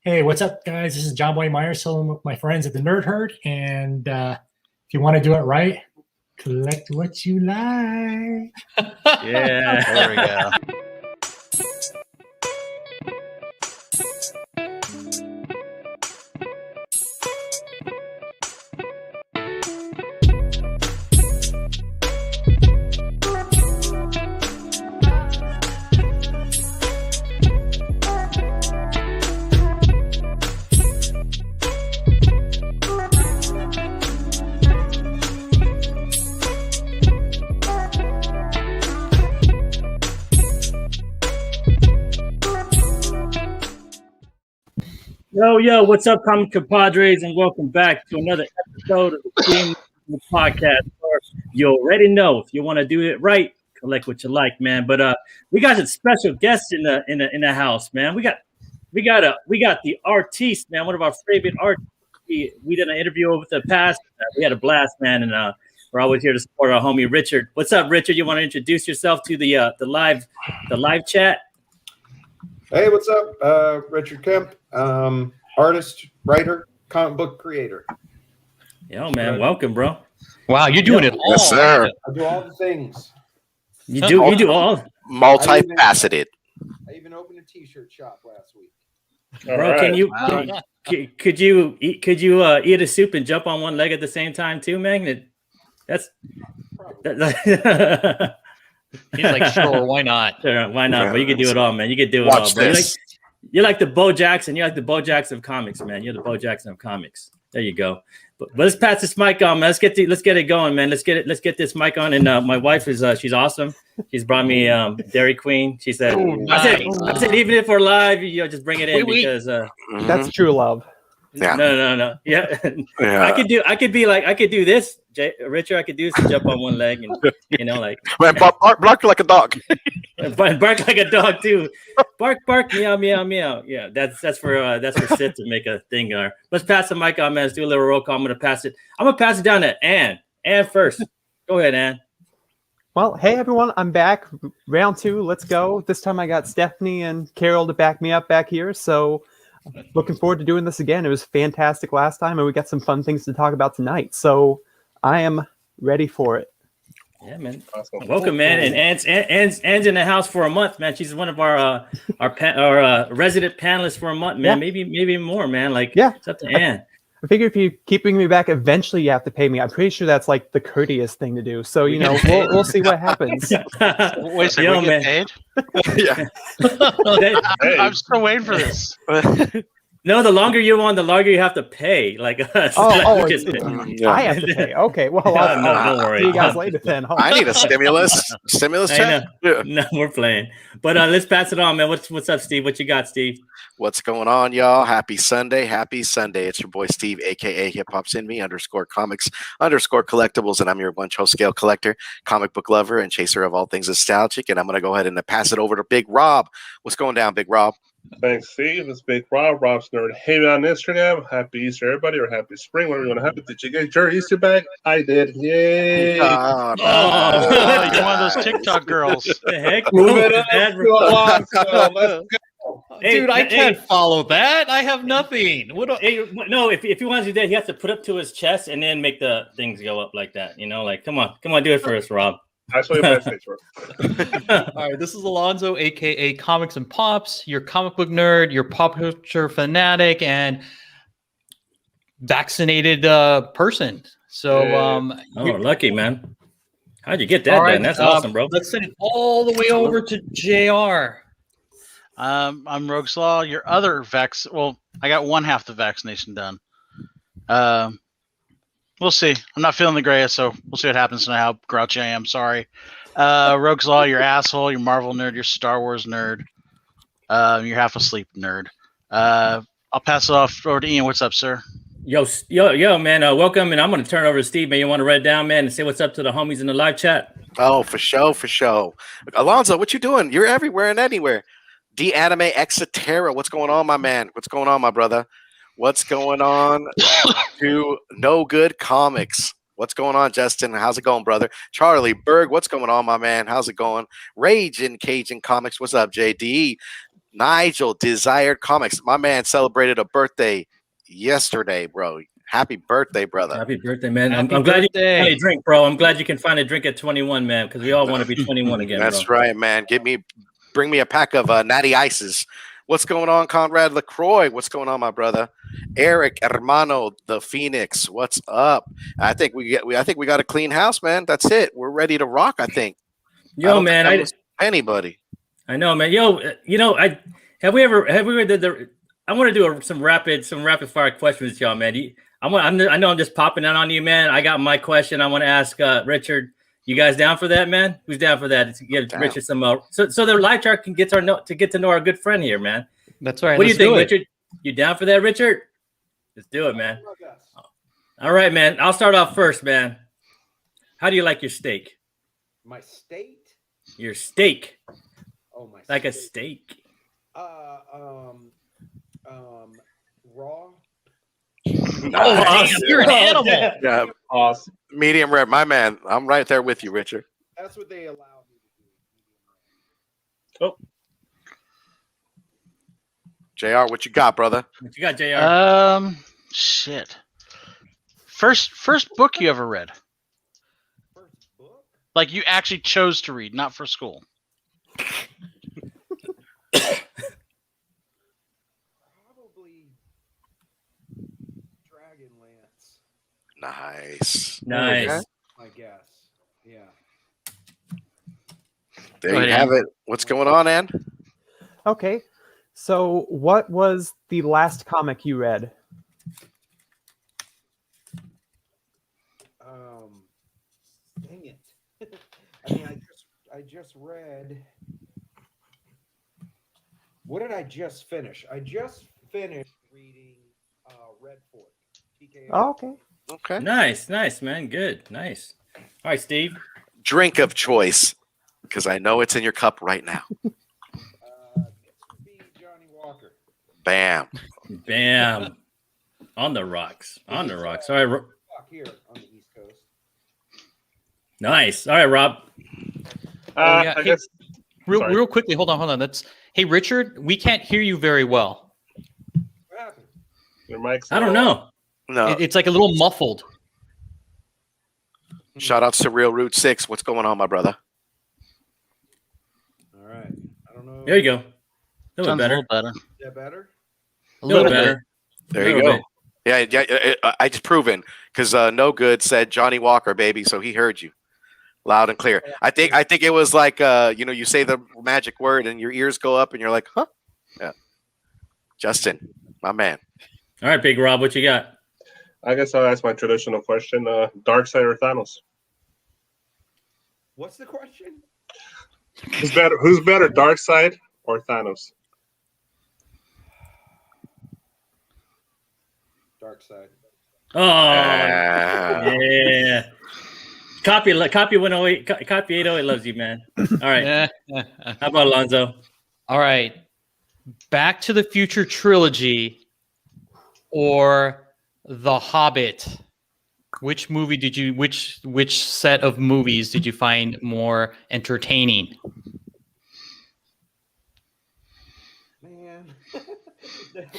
Hey, what's up, guys? This is John Boy Myers, still with my friends at the Nerd Herd. And if you want to do it right, collect what you like. Yeah, there we go. Yo, what's up, comic compadres, and welcome back to another episode of the Game Podcast. You already know if you want to do it right, collect what you like, man. But we got a special guest in the house, man. We got the artiste, man, one of our favorite artists. We did an interview over the past. We had a blast, man, and we're always here to support our homie Richard. What's up, Richard? You want to introduce yourself to the live chat? Hey, what's up? Richard Kemp, artist, writer, comic book creator. Yo, man, welcome, bro. Wow, you're doing it all. Yes, sir. I do all the things. You do all Multifaceted. I even opened a t-shirt shop last week. Bro, right. Could you eat a soup and jump on one leg at the same time too, man? That's He's like, sure, why not? Sure, why not? But you can do it all, man. You can do it all, bro. You're like the Bo Jackson. You're like the Bo Jackson of comics, man. You're the Bo Jackson of comics. There you go. But let's pass this mic on, man. Let's get it going, man. Let's get this mic on. And my wife is she's awesome. She's brought me Dairy Queen. She said, nice. I said, even if we're live, just bring it in because that's true love. Yeah. No. Yeah. I could do this, Richard. I could do this, jump on one leg and bark like a dog. bark like a dog too. Bark, meow, meow, meow. Yeah, that's for Sid to make a thing. Let's pass the mic on, man. Let's do a little roll call. I'm gonna pass it down to Ann. Ann first. Go ahead, Ann. Well, hey everyone, I'm back. Round 2, let's go. This time I got Stephanie and Carol to back me up back here. So looking forward to doing this again. It was fantastic last time, and we got some fun things to talk about tonight. So I am ready for it. Yeah, man. Awesome. Welcome, man. And Ann's in the house for a month, man. She's one of our resident panelists for a month, man. Yeah. Maybe more, man. It's up to Ann. I figure if you keep bringing me back, eventually you have to pay me. I'm pretty sure that's like the courteous thing to do. So we'll see what happens. Wait a second, we get paid? Yeah. I'm still waiting for this. No, the longer you're on, the longer you have to pay. Like us. I have to pay. Okay, well, don't worry. See you guys later then. I need a stimulus check. No, we're playing. But let's pass it on, man. What's up, Steve? What you got, Steve? What's going on, y'all? Happy Sunday. It's your boy Steve, aka Hip Hop's in me _comics _collectibles, and I'm your one show scale collector, comic book lover, and chaser of all things nostalgic. And I'm gonna go ahead and pass it over to Big Rob. What's going down, Big Rob? Thanks, Steve. It's Big Rob, Rob's Nerd. Hey, on Instagram. Happy Easter, everybody, or happy spring, whatever you want to have. Did you get your Easter bag? I did. Yay! You're one of those TikTok girls. The heck? Move it up. Let's go. Dude, I can't follow that. I have nothing. No, if he wants to do that, he has to put up to his chest and then make the things go up like that. Come on, do it for us, Rob. I saw your best picture. All right, this is Alonzo, aka Comics and Pops, your comic book nerd, your pop culture fanatic, and vaccinated person. So, lucky, man. How'd you get that done? That's awesome, bro. Let's send it all the way over to JR. I'm Rogue Slaw, your other Well, I got one half the vaccination done. We'll see. I'm not feeling the greatest, so we'll see what happens tonight. How grouchy I am. Sorry. Rogue's Law, your asshole, your Marvel nerd, your Star Wars nerd, your half asleep nerd. I'll pass it off over to Ian. What's up, sir? Yo, man. Welcome, and I'm going to turn over to Steve, man. You want to write it down, man, and say what's up to the homies in the live chat? Oh, for sure. Alonzo, what you doing? You're everywhere and anywhere. D-Anime Exoterra. What's going on, my man? What's going on, my brother? What's going on to No Good Comics? What's going on, Justin? How's it going, brother? Charlie Berg, what's going on, my man? How's it going? Rage in Cajun Comics. What's up, JD? Nigel, Desired Comics. My man celebrated a birthday yesterday, bro. Happy birthday, brother. Happy birthday, man. Happy I'm glad you birthday. can find a drink, bro. I'm glad you can find a drink at 21, man, because we all want to be 21 again, That's bro. right, man. Bring me a pack of Natty Ices. What's going on, Conrad LaCroix? What's going on, my brother? Eric Hermano, the Phoenix. What's up? I think we got a clean house, man. That's it. We're ready to rock. I think. Yo, man, anybody. I know, man. Yo, have we ever did the? I want to do some rapid fire questions with y'all, man. I know I'm just popping out on you, man. I got my question. I want to ask Richard. You guys down for that, man? Who's down for that? To give Richard some so their live chart can get to know our good friend here, man. That's right. What do you think, Richard? You down for that, Richard? Let's do it, man. All right, man. I'll start off first, man. How do you like your steak? My state? Your steak. Oh, my like steak. a steak. Raw. Oh, you're an animal. Yeah, Awesome. medium rare, my man. I'm right there with you, Richard. That's what they allow me to do. Oh, JR, what you got, brother? What you got, JR? Shit. First book you ever read? First book? Like you actually chose to read, not for school. Probably Dragonlance, Nice. Nice. I guess. Yeah. There Go you ahead, have Ann. it. What's going on, Ann? Okay. So, what was the last comic you read? Dang it. I mean, I just read. What did I just finish? I just finished reading Red Fork. TKO. Oh, okay. Okay. Nice, man. Good. Nice. All right, Steve. Drink of choice, because I know it's in your cup right now. This would be Johnny Walker. Bam. Bam. On the rocks. On the rocks. All right. Here on the East Coast. Nice. All right, Rob. yeah. I Hey, guess. Sorry. Real quickly, hold on. Hey, Richard, we can't hear you very well. What happened? Your mic's. I don't know. No. It's like a little muffled. Shout out to Real Route 6. What's going on, my brother? All right. I don't know. There you go. A little Sounds bit better. a little better. Is that better? A little better. There you Little go. Yeah. I just proven because No Good said Johnny Walker, baby, so he heard you loud and clear. I think it was like you say the magic word and your ears go up and you're like, huh? Yeah. Justin, my man. All right, Big Rob, what you got? I guess I'll ask my traditional question: Darkseid or Thanos? What's the question? Who's better, Darkseid or Thanos? Dark Side. Oh, yeah. Copy 108. Copy 808 loves you, man. All right. How about Alonzo? All right. Back to the Future trilogy or The Hobbit? Which movie did you which set of movies did you find more entertaining? Man,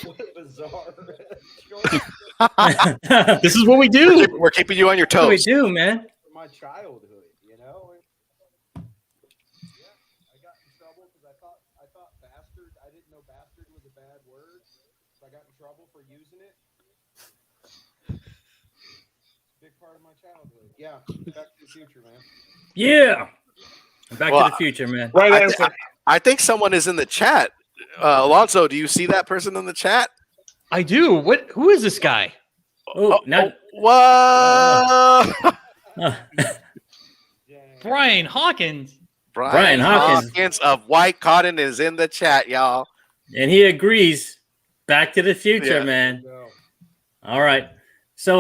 what a bizarre choice This is what we do. We're keeping you on your What do we toes. do, man? for my childhood, you know? Yeah, I got in trouble because I thought bastard, I didn't know bastard was a bad word. So I got in trouble for using it. Big part of my childhood. Yeah, Back to the Future, man. Yeah. Back Well, to the Future, man. Right I, answer. I think someone is in the chat. Alonso, do you see that person in the chat? I do. Who is this guy? Oh, now. Whoa! Brian Hawkins. Brian Hawkins. of White Cotton is in the chat, y'all. And he agrees. Back to the Future, Yeah. man. So, All right. So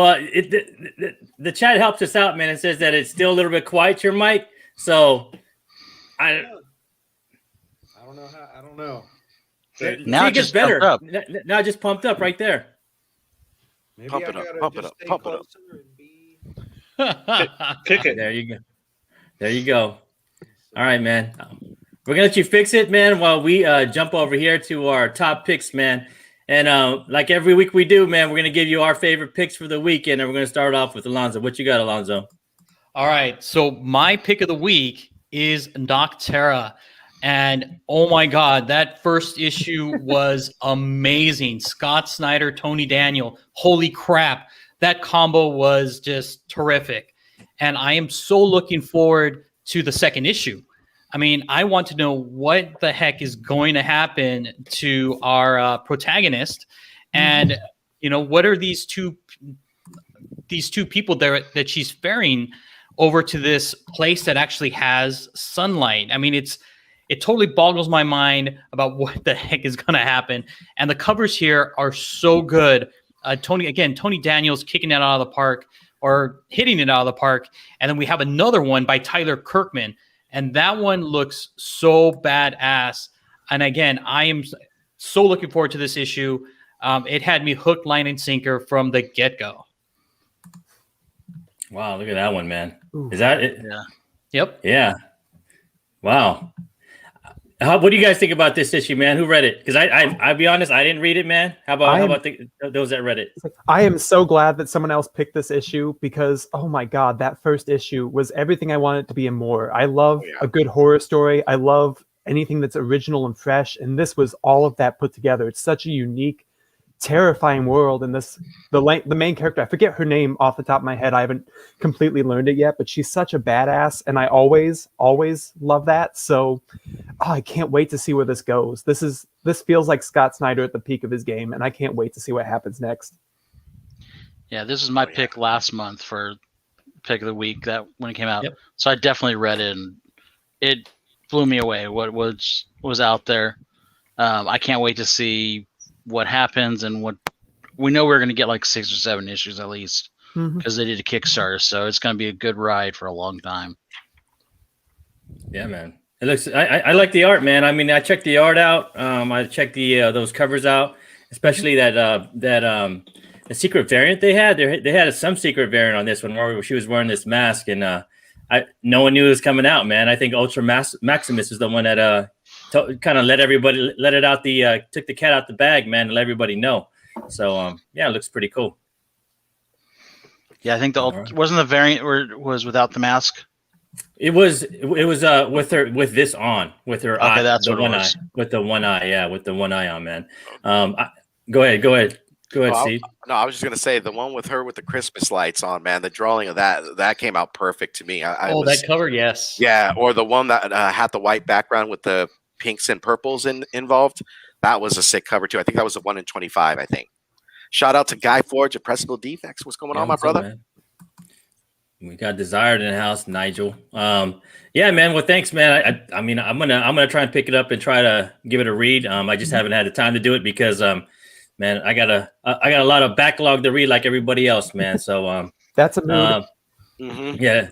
the chat helps us out, man. It says that it's still a little bit quiet, your mic. So I don't know how. I don't know. Now it it gets just better. pumped up. Now it just pumped up right there. Maybe Pump I it up, gotta pump it just up, stay pump it up. closer and be. Kick it. There you go. There you go. All right, man. We're gonna let you fix it, man, while we jump over here to our top picks, man. And like every week we do, man, we're gonna give you our favorite picks for the weekend, and we're gonna start off with Alonzo. What you got, Alonzo? All right. So my pick of the week is Docterra. And oh my God, that first issue was amazing. Scott Snyder, Tony Daniel. Holy crap. That combo was just terrific. And I am so looking forward to the second issue. I mean, I want to know what the heck is going to happen to our protagonist. And, you know, what are these two people there that she's ferrying over to this place that actually has sunlight? I mean, it totally boggles my mind about what the heck is going to happen. And the covers here are so good. Tony Daniels kicking it out of the park or hitting it out of the park. And then we have another one by Tyler Kirkman. And that one looks so badass. And again, I am so looking forward to this issue. It had me hook, line, and sinker from the get-go. Wow, look at that one, man. Ooh. Is that it? Yeah. Yep. Yeah. Wow. What do you guys think about this issue, man? Who read it? Because I'll be honest, I didn't read it, man. How about those that read it? I am so glad that someone else picked this issue because, oh my God, that first issue was everything I wanted to be and more. I love a good horror story. I love anything that's original and fresh. And this was all of that put together. It's such a unique, terrifying world. And the main character, I forget her name off the top of my head. I haven't completely learned it yet, but she's such a badass. And I always love that. So I can't wait to see where this goes. This feels like Scott Snyder at the peak of his game. And I can't wait to see what happens next. Yeah, this is my pick last month for pick of the week that when it came out. Yep. So I definitely read it and it blew me away what was out there. I can't wait to see what happens and what we know we're going to get like 6 or 7 issues at least because they did a Kickstarter. So it's going to be a good ride for a long time. Yeah, man. It looks. I like the art, man. I mean, I checked the art out. I checked the those covers out, especially the secret variant they had. They had some secret variant on this one where she was wearing this mask, and no one knew it was coming out, man. I think Ultra Maximus is the one that kind of let it out took the cat out the bag, man, and let everybody know. So yeah, it looks pretty cool. Yeah, I think wasn't the variant where it was without the mask. It was with this on with her eye. That's what it was. With the one eye, yeah, with the one eye on, man. Go ahead, Steve. No, I was just gonna say the one with her with the Christmas lights on, man. The drawing of that came out perfect to me. That cover, yes. Yeah, or the one that had the white background with the pinks and purples involved. That was a sick cover too. I think that was the 1 in 25. I think. Shout out to Guy Forge at Pressable Defects. What's going on, my brother? Man? We got Desired in the house, Nigel. Yeah, man. Well, thanks, man. I mean, I'm gonna try and pick it up and try to give it a read. I just haven't had the time to do it because, man, I got a lot of backlog to read like everybody else, man. So that's a mood. Yeah.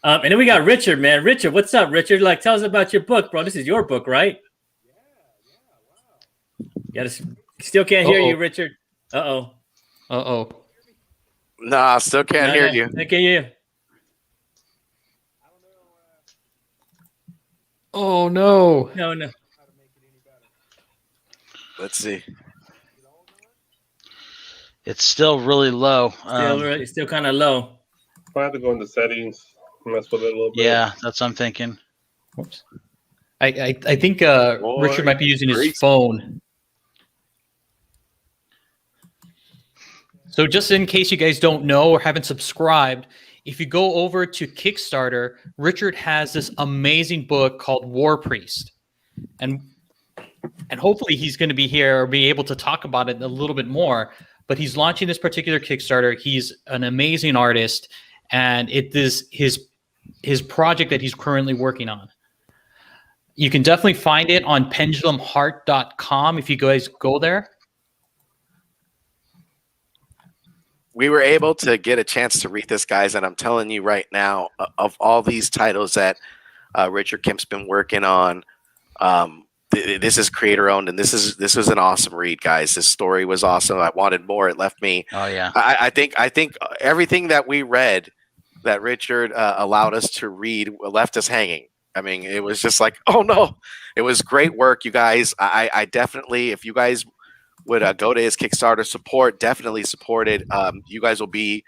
And then we got Richard, man. Richard, what's up, Richard? Like, tell us about your book, bro. This is your book, right? Yeah. Still can't hear you, Richard. Uh oh. Nah, still can't hear you. I can hear you. Oh no. No. Let's see. It's still really low. It's still kind of low. I have to go into settings. Mess with it a little bit. Yeah, that's what I'm thinking. Whoops. I think Richard might be using his phone. So just in case you guys don't know or haven't subscribed, if you go over to Kickstarter, Richard has this amazing book called War Priest. And hopefully he's going to be here or be able to talk about it a little bit more. But he's launching this particular Kickstarter. He's an amazing artist, and it is his project that he's currently working on. You can definitely find it on pendulumheart.com if you guys go there. We were able to get a chance to read this, guys, and I'm telling you right now, of all these titles that Richard Kemp's been working on, this is creator owned, and this was an awesome read, guys. This story was awesome. I wanted more. It left me. Oh yeah. I think everything that we read that Richard allowed us to read left us hanging. I mean, it was just like, oh no, it was great work, you guys. I definitely, if you guys would go to his Kickstarter definitely support it. You guys will be,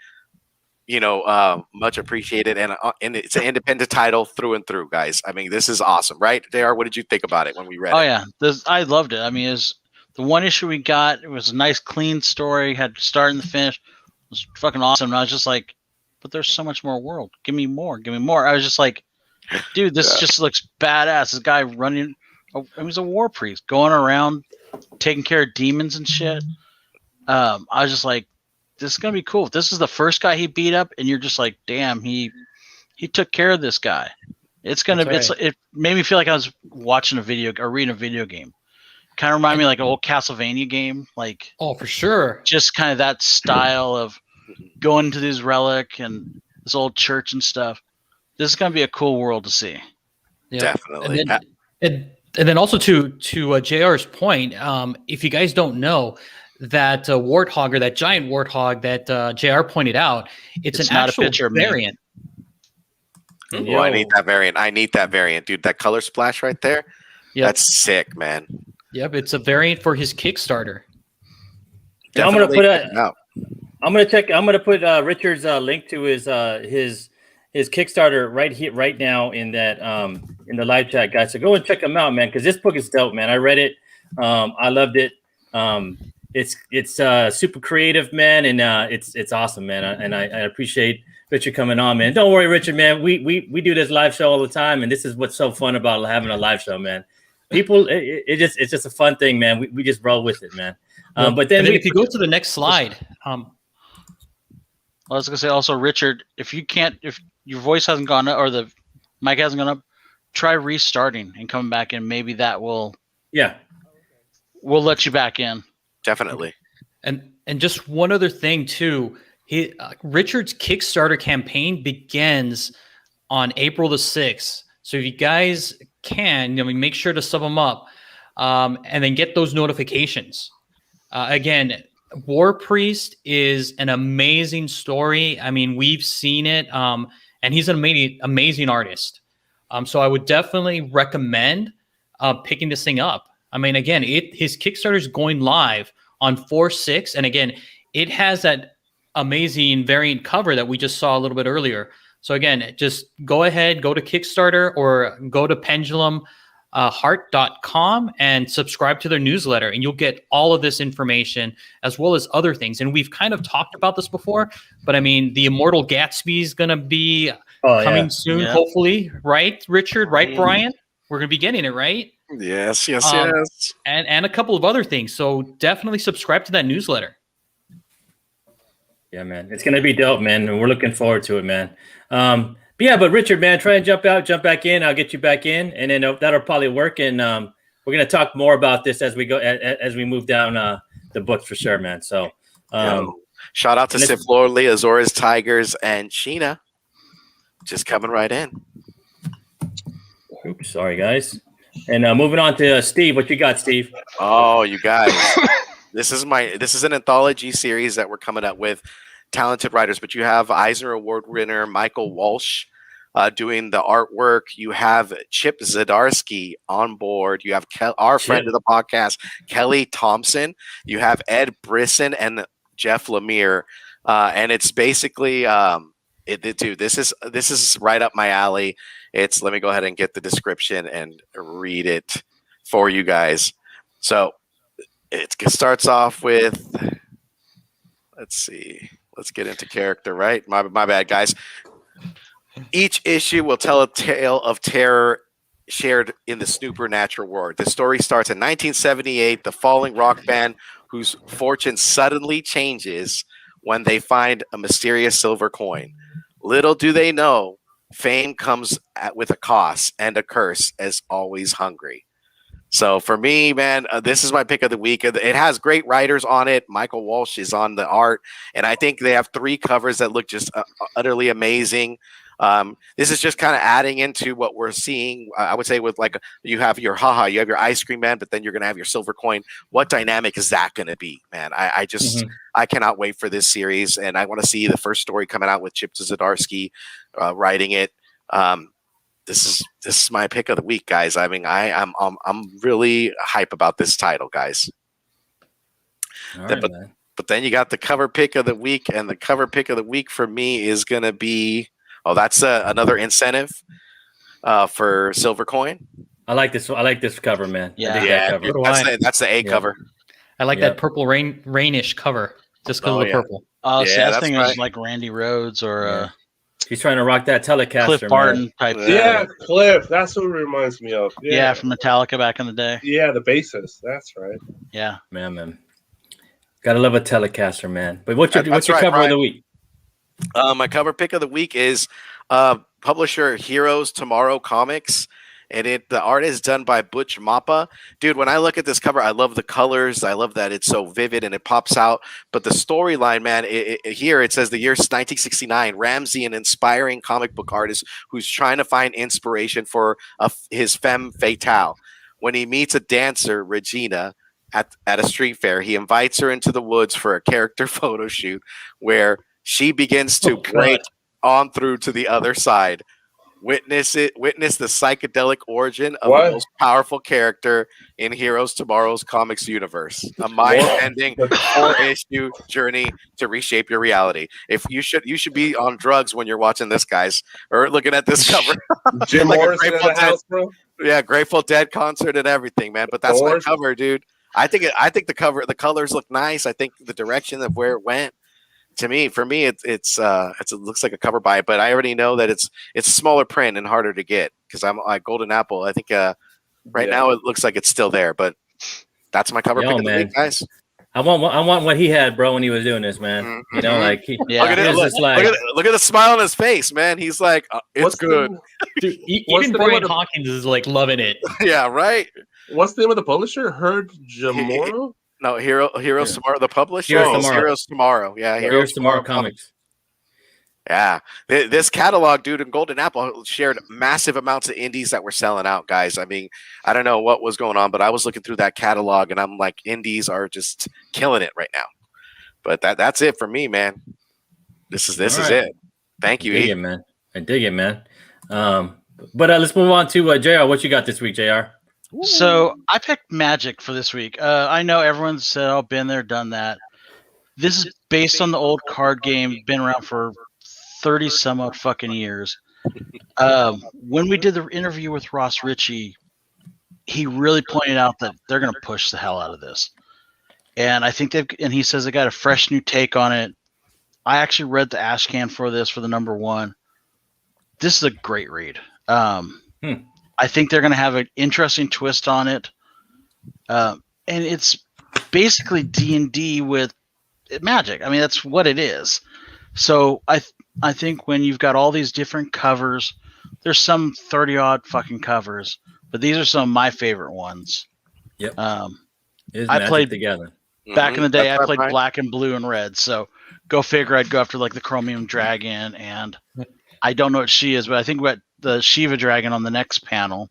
much appreciated, and it's an independent title through and through, guys. I mean, this is awesome, right? JR, what did you think about it when we read it? Oh yeah, I loved it. I mean, it's the one issue we got. It was a nice, clean story. Had the start and the finish. It was fucking awesome. And I was just like, but there's so much more world. Give me more. Give me more. I was just like, dude, this just looks badass. This guy running. He was a war priest going around taking care of demons and shit. I was just like, this is gonna be cool. If this is the first guy he beat up, and you're just like, damn, he took care of this guy. It's gonna be. That's right. It made me feel like I was watching a video or reading a video game. Kind of reminded me like an old Castlevania game, like Oh, for sure. just kind of that style of going to this relic and this old church and stuff. This is gonna be a cool world to see. Yeah. Definitely. And then also to JR's point, if you guys don't know that warthog, or that giant warthog that JR pointed out, it's an not a actual picture of me. variant. Oh, I need that variant. Dude. That color splash right there. Yep. That's sick, man. Yep, it's a variant for his Kickstarter. And I'm gonna Definitely put check it out. I'm gonna put Richard's link to his Kickstarter right now in the live chat, guys. So go and check him out, man, because this book is dope, man. I read it. I loved it. It's super creative, man, and it's awesome, man. I appreciate Richard coming on, man. Don't worry, Richard, man. We do this live show all the time, and this is what's so fun about having a live show, man. People, it's just a fun thing, man. We just roll with it, man. But then if you go to the next slide, I was gonna say also, Richard, if your voice hasn't gone up or the mic hasn't gone up, try restarting and coming back in. Maybe that will we'll let you back in. Definitely. and just one other thing too, Richard's Kickstarter campaign begins on April the 6th. So if you guys can, make sure to sub them up, and then get those notifications. Again, War Priest is an amazing story. I mean, we've seen it, and he's an amazing artist. So I would definitely recommend picking this thing up. I mean, again, his Kickstarter is going live on 4/6, and again, it has that amazing variant cover that we just saw a little bit earlier. So again, just go ahead, go to Kickstarter or go to pendulumheart.com and subscribe to their newsletter, and you'll get all of this information as well as other things. And we've kind of talked about this before, but I mean, the Immortal Gatsby is going to be coming soon, hopefully, right, Richard? Right, Brian? We're going to be getting it, right? Yes. And a couple of other things. So definitely subscribe to that newsletter. Yeah, man, it's gonna be dope, man, and we're looking forward to it, man. But Richard, man, try and jump back in. I'll get you back in, and then that'll probably work. And we're gonna talk more about this as we go as we move down the book for sure, man. So, shout out to Sif Lorley, Azores Tigers, and Sheena, just coming right in. Oops, sorry, guys. And moving on to Steve. What you got, Steve? Oh, you guys. This is an anthology series that we're coming up with talented writers, but you have Eisner Award winner Michael Walsh doing the artwork. You have Chip Zdarsky on board. You have our friend of the podcast, Kelly Thompson. You have Ed Brisson and Jeff Lemire. And it's basically dude, this is right up my alley. Let me go ahead and get the description and read it for you guys. So it starts off with, let's see. Let's get into character, right? My bad, guys. Each issue will tell a tale of terror shared in the supernatural world. The story starts in 1978, the falling rock band whose fortune suddenly changes when they find a mysterious silver coin. Little do they know, fame comes with a cost and a curse, as always hungry. So for me, man, this is my pick of the week. It has great writers on it. Michael Walsh is on the art, and I think they have 3 covers that look just utterly amazing. This is just kind of adding into what we're seeing. I would say with like you have your ice cream man, but then you're gonna have your silver coin. What dynamic is that gonna be, man? I cannot wait for this series, and I want to see the first story coming out with Chip Zdarsky writing it. this is my pick of the week, guys. I mean, I'm really hype about this title, guys. All right, man. But then you got the cover pick of the week, and the cover pick of the week for me is gonna be that's another incentive for Silver Coin. I like this. I like this cover, man. Yeah. I dig Yeah, that cover. dude, that's the A cover. I like Yep. that purple rainish cover just because Oh, of the yeah. purple. Oh, Yeah, see, I was that's thinking it was right. like Randy Rhodes or He's trying to rock that Telecaster, Cliff man. Barton type. Yeah, Cliff. That's what it reminds me of. Yeah, from Metallica back in the day. Yeah, the bassist. That's right. Yeah. Man. Gotta love a Telecaster, man. But what's your That's right, cover Brian. of the week? My cover pick of the week is publisher Heroes Tomorrow Comics, and the art is done by Butch Mappa. Dude, when I look at this cover, I love the colors. I love that it's so vivid and it pops out. But the storyline, man, here it says the year 1969. Ramsey, an inspiring comic book artist who's trying to find inspiration for his femme fatale. When he meets a dancer, Regina, at a street fair, he invites her into the woods for a character photo shoot where she begins to break on through to the other side. Witness the psychedelic origin of the most powerful character in Heroes Tomorrow's comics universe. A mind-bending 4-issue journey to reshape your reality. If you should be on drugs when you're watching this, guys, or looking at this cover. Jim Like a Morrison in Grateful the Dead- house, bro. Yeah, Grateful Dead concert and everything, man. But that's my Doors. cover, dude. I think the colors look nice. I think the direction of where it went. For me, it looks like a cover by it, but I already know that it's a smaller print and harder to get because I'm like Golden Apple. I think right now it looks like it's still there, but that's my cover pick of the week, guys. I want what he had, bro, when he was doing this, man. Mm-hmm. You know, like Look at it. Look at the smile on his face, man. He's like, it's good. Dude, What's even the name Brian of the- Hawkins is like loving it. Yeah, right. What's the name of the publisher? Heard Jamoro? No, Heroes Tomorrow, the publisher. Heroes is Tomorrow. Heroes Tomorrow. Yeah, Heroes Tomorrow Comics. Yeah, this catalog, dude, and Golden Apple shared massive amounts of indies that were selling out, guys. I mean, I don't know what was going on, but I was looking through that catalog, and I'm like, indies are just killing it right now. But that's it for me, man. This is it. Thank you, I dig E. it, man. I dig it, man. But let's move on to JR. What you got this week, JR? So I picked Magic for this week. I know everyone said, "Oh, been there, done that." This is based on the old card game, been around for 30 some odd fucking years. When we did the interview with Ross Ritchie, he really pointed out that they're going to push the hell out of this, and I think he says they got a fresh new take on it. I actually read the ash can for this for the #1. This is a great read. I think they're going to have an interesting twist on it. And it's basically D&D with magic. I mean, that's what it is. So I think when you've got all these different covers, there's some 30-odd fucking covers, but these are some of my favorite ones. Yep. I played together. back in the day. That's I played right. black and blue and red. So go figure. I'd go after like the Chromium Dragon, and I don't know what she is, but I think what the Shiva Dragon on the next panel.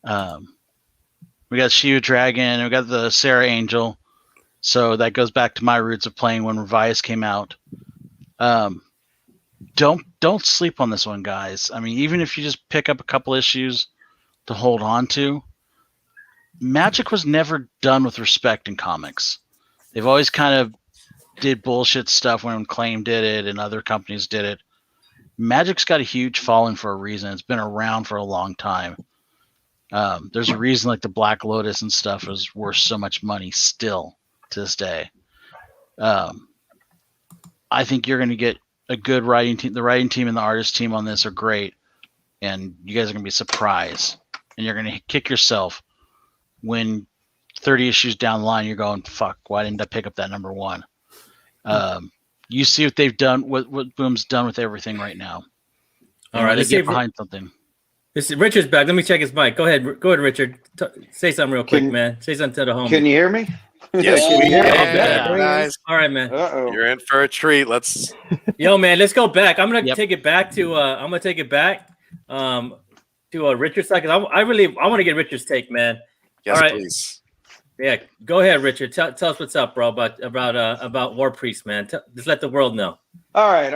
We got Shiva Dragon, and we got the Sarah Angel. So that goes back to my roots of playing when Revice came out. Don't sleep on this one, guys. I mean, even if you just pick up a couple issues to hold on to, Magic was never done with respect in comics. They've always kind of did bullshit stuff when Acclaim did it and other companies did it. Magic's got a huge following for a reason. It's been around for a long time. There's a reason like the Black Lotus and stuff is worth so much money still to this day. I think you're going to get a good writing team. The writing team and the artist team on this are great, and you guys are going to be surprised, and you're going to kick yourself when 30 issues down the line you're going, fuck, why didn't I pick up that #1? You see what they've done, what Boom's done with everything right now. All right, they let's see get if behind something. Richard's back. Let me check his mic. Go ahead, Richard. Say something real quick, man. Say something to the home. Can you hear me? Yes, Can you hear me? can, guys. All right, man. Uh-oh. You're in for a treat. Let's. Yo, man, let's go back. I'm gonna Yep. take it back to. I'm gonna take it back. To Richard's side because I want to get Richard's take, man. Yes, All right. please. Yeah, go ahead, Richard. Tell us what's up, bro. About War Priest, man. Just let the world know. All right.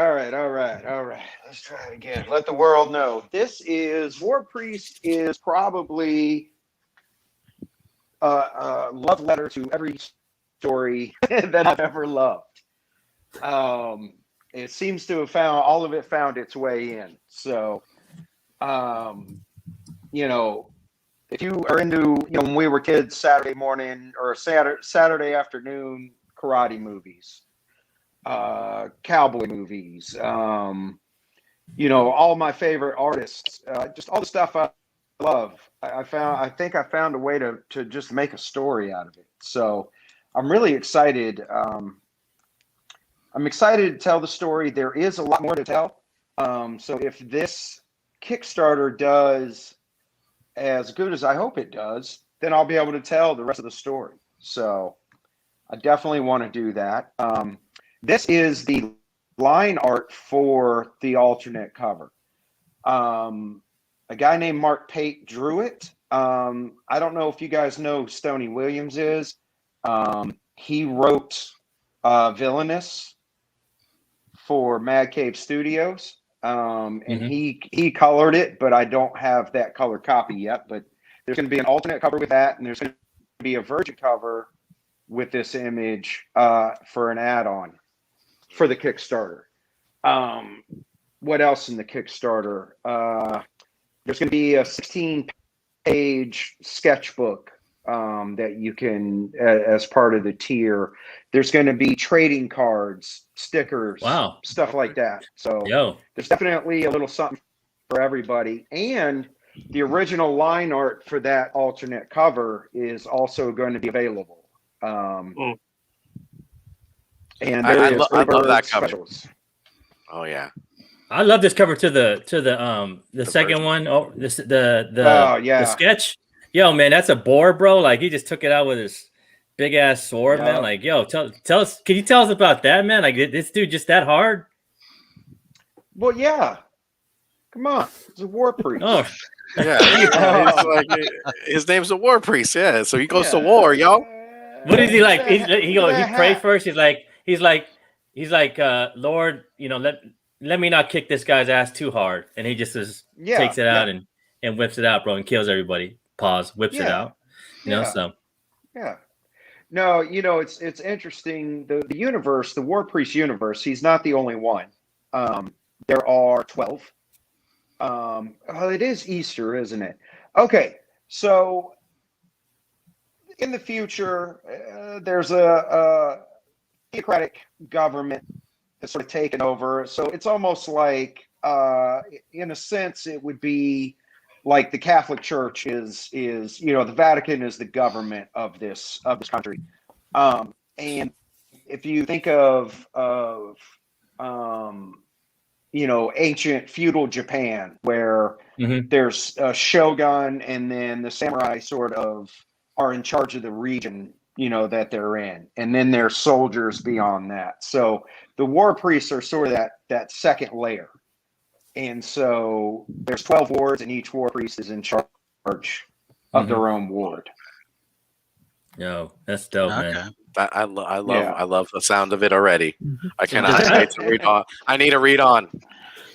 Let's try it again. Let the world know. This is War Priest is probably a love letter to every story that I've ever loved. It seems to have found its way in. So, you know, if you are into, when we were kids, Saturday morning or Saturday afternoon karate movies, cowboy movies, all my favorite artists, just all the stuff I love. I think I found a way to just make a story out of it. So I'm really excited. I'm excited to tell the story. There is a lot more to tell. So if this Kickstarter does as good as I hope it does, then I'll be able to tell the rest of the story. So I definitely want to do that. This is the line art for the alternate cover. A guy named Mark Pate drew it. I don't know if you guys know who Stoney Williams is. He wrote Villainous for Mad Cave Studios. And he colored it, but I don't have that color copy yet. But there's going to be an alternate cover with that, and there's going to be a virgin cover with this image for an add-on for the Kickstarter. What else in the Kickstarter? There's going to be a 16-page sketchbook that you can, as part of the tier. There's going to be trading cards, stickers, stuff like that. So there's definitely a little something for everybody. And the original line art for that alternate cover is also going to be available. And I love that cover. Specials. Oh yeah. I love this cover to the second version. one. Oh, the sketch. Yo, man, that's a boar, bro. Like he just took it out with his big ass sword, man. Like, yo, tell us. Can you tell us about that, man? Like this dude just that hard? Well, yeah. Come on, it's a war priest. Oh, yeah. It's like, his name's a war priest. Yeah, so he goes to war, yo. What is he like? He prays first. He's like, Lord, let me not kick this guy's ass too hard, and he just takes it out and whips it out, bro, and kills everybody. Whips it out. So. Yeah. No, it's interesting. The universe, the War Priest universe, he's not the only one. There are 12. It is Easter, isn't it? Okay, so in the future, there's a theocratic government that's sort of taken over. So it's almost like, in a sense, it would be like the Catholic Church is the Vatican is the government of this country. And if you think of ancient feudal Japan, where there's a shogun and then the samurai sort of are in charge of the region, that they're in. And then there's soldiers beyond that. So the war priests are sort of that second layer. And so there's 12 wards, and each war priest is in charge of their own ward. Yo, that's dope, man. I love the sound of it already. I cannot wait to read on. I need to read on.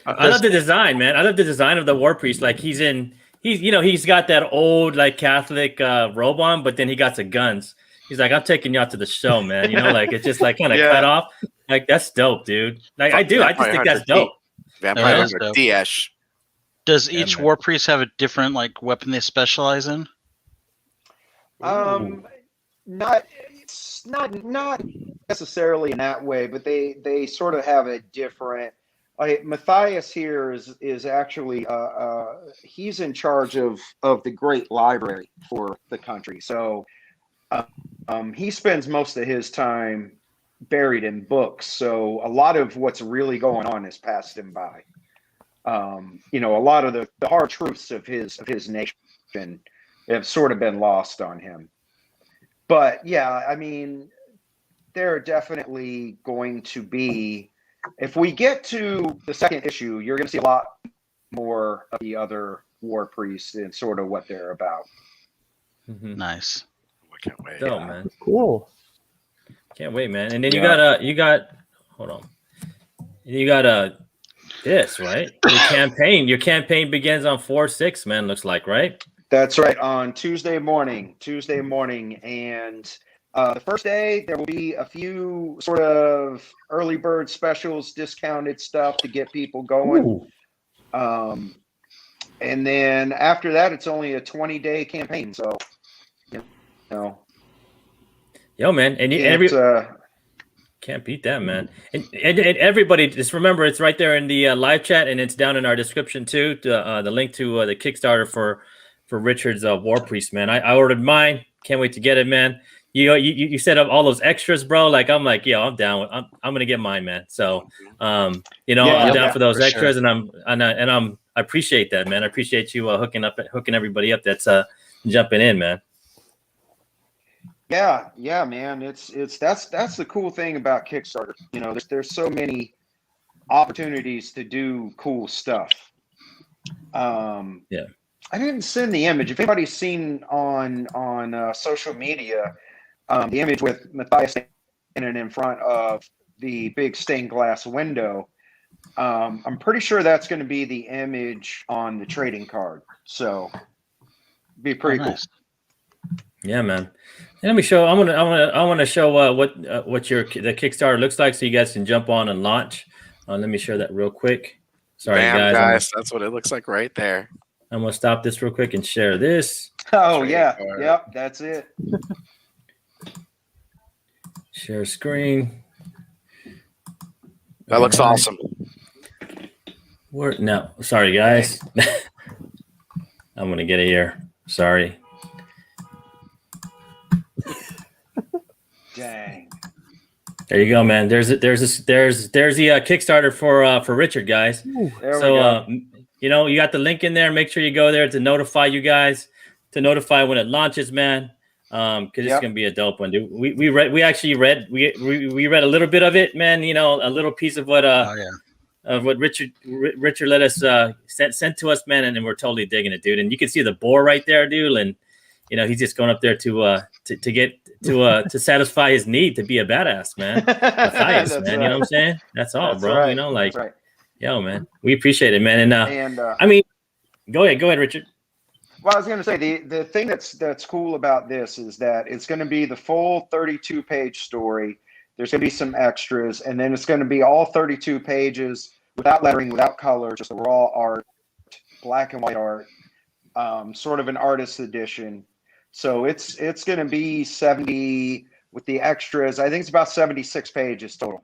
I love the design, man. I love the design of the war priest. Like he's got that old like Catholic robe on, but then he got some guns. He's like, I'm taking you out to the show, man. Like it's just like kind of cut off. Like that's dope, dude. Like I just think that's dope. Vampire Hunter DS. Does each war priest have a different like weapon they specialize in? Not necessarily in that way, but they sort of have a different. Matthias here is actually he's in charge of the great library for the country. So he spends most of his time buried in books. So a lot of what's really going on has passed him by. A lot of the hard truths of his nation have sort of been lost on him. But yeah, I mean, there are definitely going to be, if we get to the second issue, you're going to see a lot more of the other war priests and sort of what they're about. Nice. I can't wait. Dope, man. Cool. Can't wait, man. And then you got hold on. You got this, right? Your campaign begins on 4/6, man, looks like, right? That's right, on Tuesday morning, and the first day there will be a few sort of early bird specials, discounted stuff to get people going. And then after that, it's only a 20-day campaign. So, you know, yo, man, and can't beat that, man. And everybody, just remember, it's right there in the live chat, and it's down in our description too. The link to the Kickstarter for Richard's War Priest, man. I ordered mine. Can't wait to get it, man. You set up all those extras, bro. Like I'm like, yo, I'm down. I'm gonna get mine, man. So, I'm down for those extras, sure. and I appreciate that, man. I appreciate you hooking everybody up that's jumping in, man. Yeah, man. It's that's the cool thing about Kickstarter. You know, there's so many opportunities to do cool stuff. Yeah. I didn't send the image. If anybody's seen on social media, the image with Matthias standing in front of the big stained glass window, I'm pretty sure that's going to be the image on the trading card. So, be pretty cool. Yeah, man. And let me show. I want to show what the Kickstarter looks like, so you guys can jump on and launch. Let me share that real quick. Sorry, guys. That's what it looks like right there. I'm gonna stop this real quick and share this. Oh yeah, yep, that's it. Share screen. That looks awesome. No, sorry guys. I'm gonna get it here. Sorry. Dang. There you go, man. There's the Kickstarter for Richard, guys. Ooh, there we go. You got the link in there. Make sure you go there to notify you guys, to notify when it launches, man. Because it's gonna be a dope one, dude. We read a little bit of it, man. You know, a little piece of what of what Richard let us sent to us, man, and we're totally digging it, dude. And you can see the boar right there, dude. And he's just going up there to satisfy his need to be a badass, man. Matthias, man. Right. You know what I'm saying? That's all, bro. Right. Right. Yo, man, we appreciate it, man. And I mean, go ahead, Richard. Well, I was going to say the thing that's cool about this is that it's going to be the full 32-page story. There's going to be some extras, and then it's going to be all 32 pages without lettering, without color, just the raw art, black and white art, sort of an artist edition. So it's going to be 70 with the extras. I think it's about 76 pages total.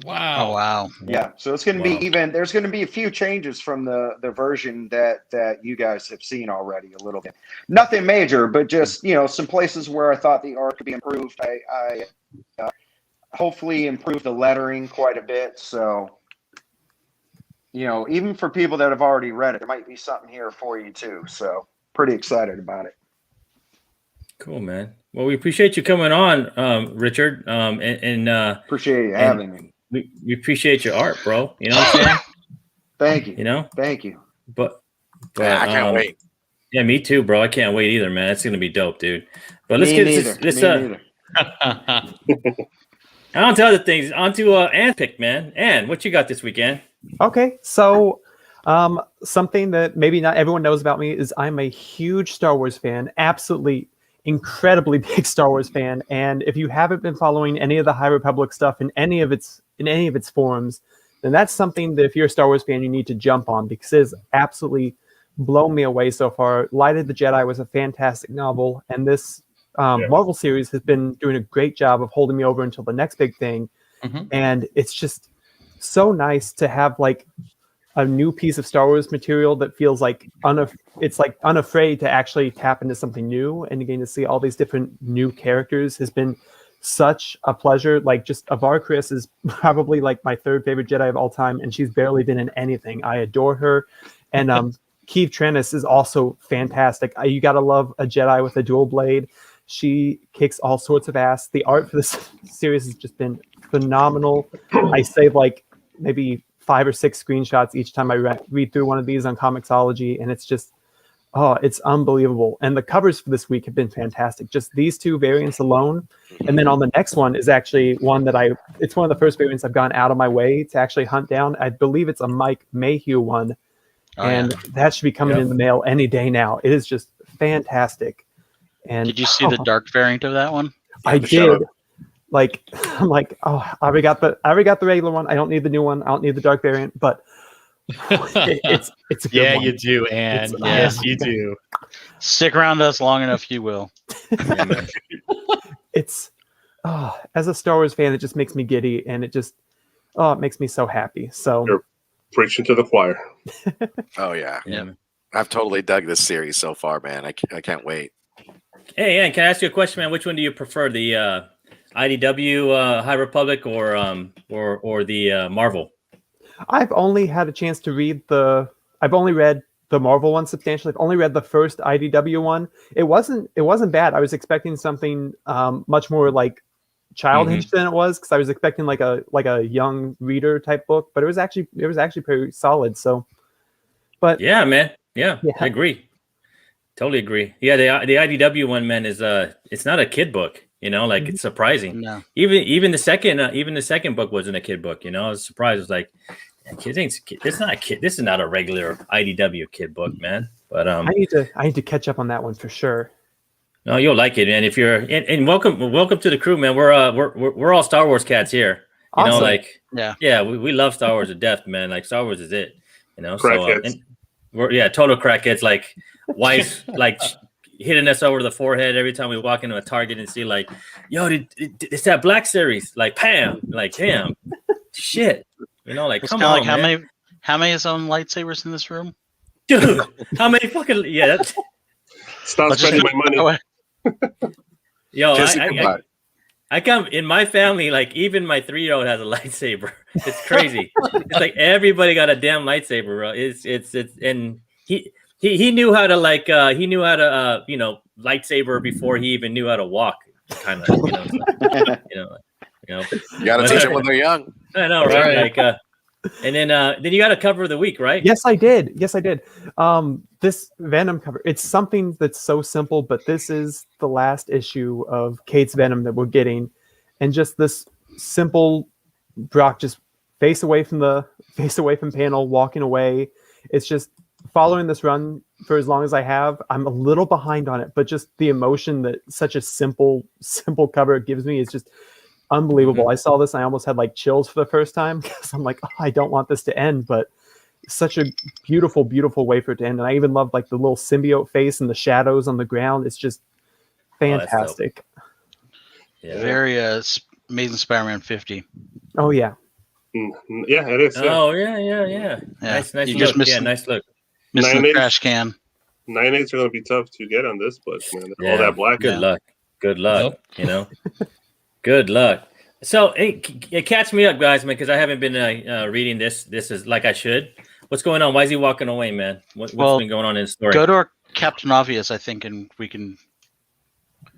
Wow. Oh, wow. Yeah. So it's going to be there's going to be a few changes from the version that you guys have seen already a little bit. Nothing major, but just, some places where I thought the art could be improved. I hopefully improved the lettering quite a bit. So, even for people that have already read it, there might be something here for you too. So pretty excited about it. Cool, man. Well, we appreciate you coming on, Richard. And appreciate you having me. We appreciate your art, bro. You know what I'm saying? Thank you. Thank you. But I can't wait. Yeah, me too, bro. I can't wait either, man. It's gonna be dope, dude. But let's get this. On to other things. On to Ann pick, man. Ann, what you got this weekend? Okay, so something that maybe not everyone knows about me is I'm a huge Star Wars fan. Absolutely incredibly big Star Wars fan, and if you haven't been following any of the High Republic stuff in any of its forums, then that's something that if you're a Star Wars fan, you need to jump on, because it has absolutely blown me away so far. Light of the Jedi was a fantastic novel, and this Marvel series has been doing a great job of holding me over until the next big thing. And it's just so nice to have like a new piece of Star Wars material that feels like unafraid to actually tap into something new, and again to see all these different new characters has been such a pleasure. Like, just Avar Kriss is probably like my third favorite Jedi of all time, and she's barely been in anything. I adore her. And Keeve Trennis is also fantastic. You gotta love a Jedi with a dual blade. She kicks all sorts of ass. The art for this series has just been phenomenal. I save like maybe 5 or 6 screenshots each time I read through one of these on Comixology, and it's just Oh, it's unbelievable. And the covers for this week have been fantastic. Just these two variants alone. And then on the next one is actually one that it's one of the first variants I've gone out of my way to actually hunt down. I believe it's a Mike Mayhew one. That should be coming in the mail any day now. It is just fantastic. And did you see the dark variant of that one? I did. Like, I'm like, oh, I already got the regular one. I don't need the new one. I don't need the dark variant, but it's a good one. You do, and yes, you do. Stick around us long enough, you will. It's as a Star Wars fan, it just makes me giddy, and it makes me so happy. So you're preaching to the choir. Oh yeah. I've totally dug this series so far, man. I can't wait. Hey, Ian, can I ask you a question, man? Which one do you prefer, the IDW High Republic or the Marvel? I've only had a chance to read I've only read the Marvel one substantially. I've only read the first IDW one. It wasn't bad. I was expecting something much more like childish than it was, because I was expecting like a young reader type book, but it was actually pretty solid. So, but yeah, man, yeah. I agree. Totally agree. Yeah, the IDW one, man, is it's not a kid book. Like it's surprising. No. Even the second book wasn't a kid book. I was surprised. It was like, this not a kid. This is not a regular IDW kid book, man. But I need to catch up on that one for sure. No, you'll like it, man. If you're and welcome to the crew, man. We're all Star Wars cats here. Awesome. We love Star Wars to death, man. Like Star Wars is it. Crackheads. We're total crackheads. Like wives like hitting us over the forehead every time we walk into a Target and see like, yo, it's that Black series. Like, Pam. Like, damn, shit. Like, come on, man. How many is on lightsabers in this room? Dude, how many fucking Stop spending my money. Yo, I come in my family, like even my 3-year-old has a lightsaber. It's crazy. It's like everybody got a damn lightsaber, bro. It's and he knew how to lightsaber before he even knew how to walk, kind of, You gotta teach them when they're young. I know, right? Like, and then you got a cover of the week, right? Yes, I did. This Venom cover, it's something that's so simple, but this is the last issue of Kate's Venom that we're getting, and just this simple Brock just face away from panel, walking away. It's just following this run for as long as I have. I'm a little behind on it, but just the emotion that such a simple cover gives me is just unbelievable. I saw this and I almost had like chills for the first time, because I'm like, oh, I don't want this to end, but such a beautiful, beautiful way for it to end. And I even love like the little symbiote face and the shadows on the ground. It's just fantastic. Very Amazing Spider-Man 50. Oh yeah. Yeah, it is. Oh yeah. Nice you look. Just missing, nice look. Missing the trash can. 9/8 are going to be tough to get on this book, man. All that black. Good luck. Good luck. So it catch me up, guys, man, because I haven't been reading this. This is like I should. What's going on? Why is he walking away, man? What's been going on in the story? Go to our Captain Obvious, I think, and we can,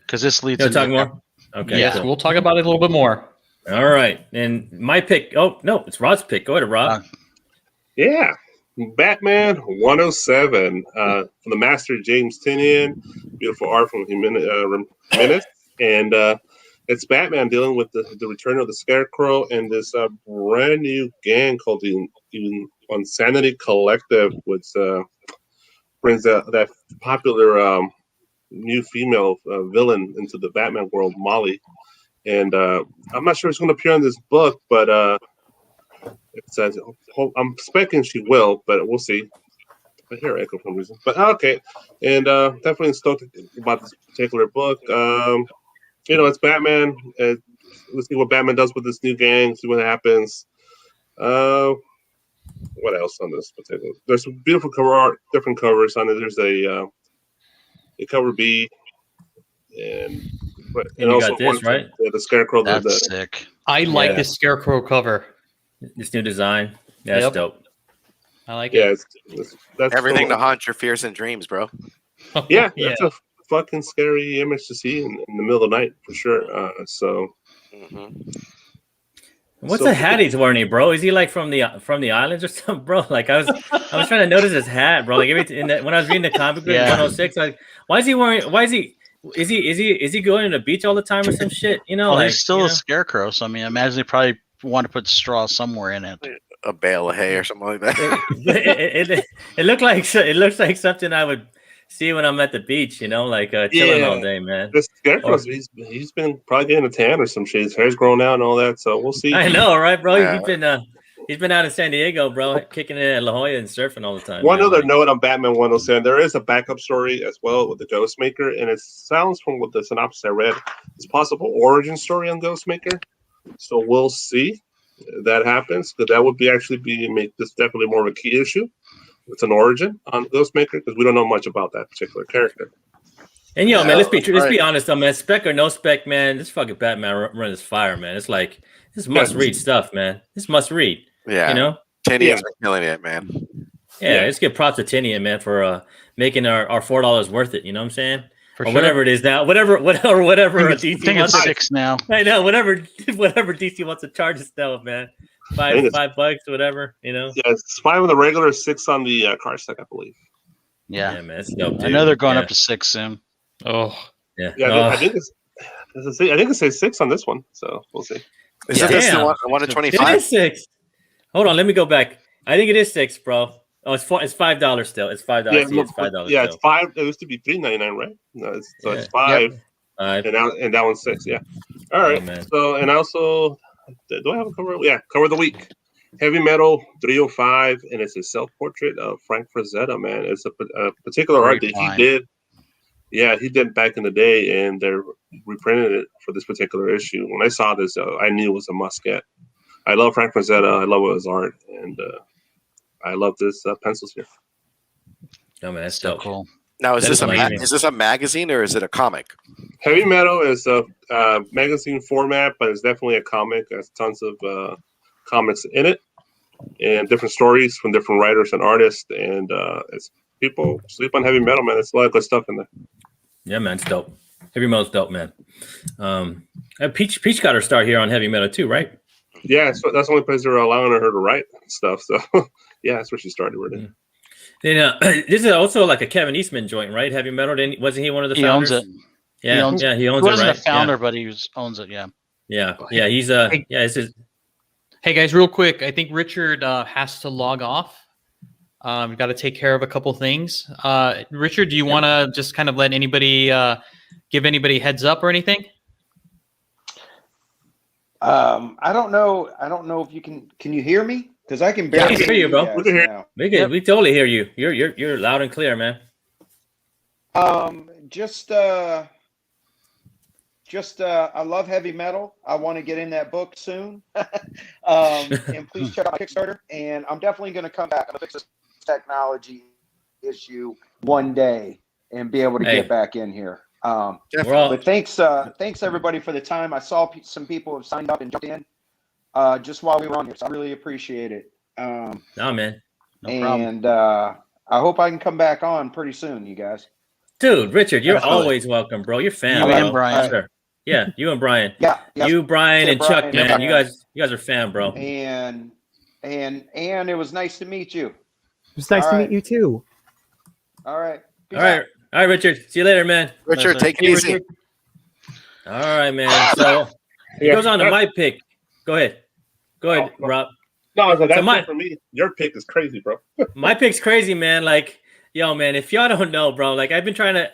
because this leads. You'll talk more. Okay. Yes, we'll talk about it a little bit more. All right. And my pick. Oh no, it's Rod's pick. Go ahead, Rod. Yeah, Batman 107 from the master James Tynion. Beautiful art from Jimenez, and it's Batman dealing with the return of the Scarecrow and this brand new gang called the Insanity Collective, which brings that popular new female villain into the Batman world, Molly. And I'm not sure it's going to appear in this book, but it says I'm expecting she will, but we'll see. I hear echo for some reason, but okay. And definitely stoked about this particular book. It's Batman. Let's see what Batman does with this new gang. See what happens. What else on this particular? There's some beautiful cover art, different covers on it. There's a cover B, and you also got this, right? The Scarecrow. That's sick. I like this Scarecrow cover. This new design. That's dope. I like it. That's everything to haunt your fears and dreams, bro. Yeah, that's a fucking scary image to see in the middle of the night for sure. What's So- the hat he's wearing, bro? Is he like from the islands or something, bro? Like I was trying to notice his hat, bro. Like when I was reading the comic book Yeah. 106, like why is he wearing? Why is he going to the beach all the time or some shit? You know, Oh, like he's still you a know? scarecrow. So I mean, I imagine they probably want to put straw somewhere in it. A bale of hay or something like that. It looks like something I would see when I'm at the beach. You know, like chilling all day, man. The Scarecrow, he's been probably getting a tan or some shit. His hair's grown out and all that, so we'll see. I know, right, bro? Yeah. He's been out in San Diego, bro, kicking it at La Jolla and surfing all the time. One man. other note on Batman 107, there is a backup story as well with the Ghostmaker, and it sounds from what the synopsis I read, it's a possible origin story on Ghostmaker. So we'll see if that happens, because that would make this definitely more of a key issue. It's an origin on Ghostmaker, because we don't know much about that particular character. And man, let's be honest though, man. Spec or no spec, man. This fucking Batman runs fire, man. It's like this must read stuff, man. This must read. Yeah, you know, Tinian's been killing it, man. Yeah, let's give props to Tinian, man, for making our $4 worth it. You know what I'm saying? For or sure. whatever it is now, whatever. I DC think wants it's to- 6 now. I know, whatever DC wants to charge us now, man. $5, whatever. You know. Yeah, it's 5 on the regular, 6 on the car stack, I believe. Yeah, man, it's dope. I know they're going up to 6 soon. Oh, yeah. I think it says 6 on this one, so we'll see. Isn't this the one to 25? It is 6. Hold on, let me go back. I think it is 6, bro. Oh, it's $5 still. It's $5. Yeah, It's $5. Yeah, still. it's 5. It used to be $3.99, right? No, it's 5, and that one's 6. Yeah. All right. man. So, and also, do I have a cover? Yeah, cover of the week. Heavy Metal 305, and it's a self-portrait of Frank Frazetta, man. It's a particular art that he did. Yeah, he did back in the day, and they're reprinted it for this particular issue. When I saw this, I knew it was a must-get. I love Frank Frazetta. I love his art, and I love this pencils here. Oh, man, that's So dope. cool. Now, is That this is amazing. is this a magazine or is it a comic? Heavy Metal is a magazine format, but it's definitely a comic. There's tons of comics in it, and different stories from different writers and artists. And it's people sleep on Heavy Metal, man. It's a lot of good stuff in there. Yeah, man, it's dope. Heavy Metal's dope, man. Peach got her start here on Heavy Metal too, right? Yeah, so that's the only place they're allowing her to write stuff. So yeah, that's where she started with it. Then this is also like a Kevin Eastman joint, right? Heavy Metal. Wasn't he one of the He founders? owns it. Yeah, He owns he He owns it. wasn't Right? a founder, but he owns it. Yeah. Yeah. He's It's his. hey guys, real quick. I think Richard has to log off. We've got to take care of a couple things. Richard, do you want to just kind of let anybody give anybody heads up or anything? I don't know. I don't know if you can you hear me? Because I can barely hear you, bro. guys We can hear- now. We totally hear you. You're loud and clear, man. Just I love Heavy Metal. I want to get in that book soon. And please check out Kickstarter. And I'm definitely going to come back. I'm going to fix this technology issue one day and be able to get back in here. But thanks everybody for the time. I saw some people have signed up and jumped in just while we were on here, so I really appreciate it. No, man. No problem. And I hope I can come back on pretty soon, you guys. Dude, Richard, you're Absolutely. always welcome, bro. You're fan, You bro. and Brian. Sure. Yeah, you and Brian. Yeah. You, Brian, Yeah, and Chuck, Brian, man. yeah. You guys are fan, bro. And it was nice to meet you. It was nice All to right. meet you too. All right. Peace All right, Richard. See you later, man. Richard, take it Hey, easy. Richard. All right, man. So it goes on to my pick. Go ahead, Rob. No, so that's my- it for me. Your pick is crazy, bro. My pick's crazy, man. Like, yo, man, if y'all don't know, bro, like I've been trying to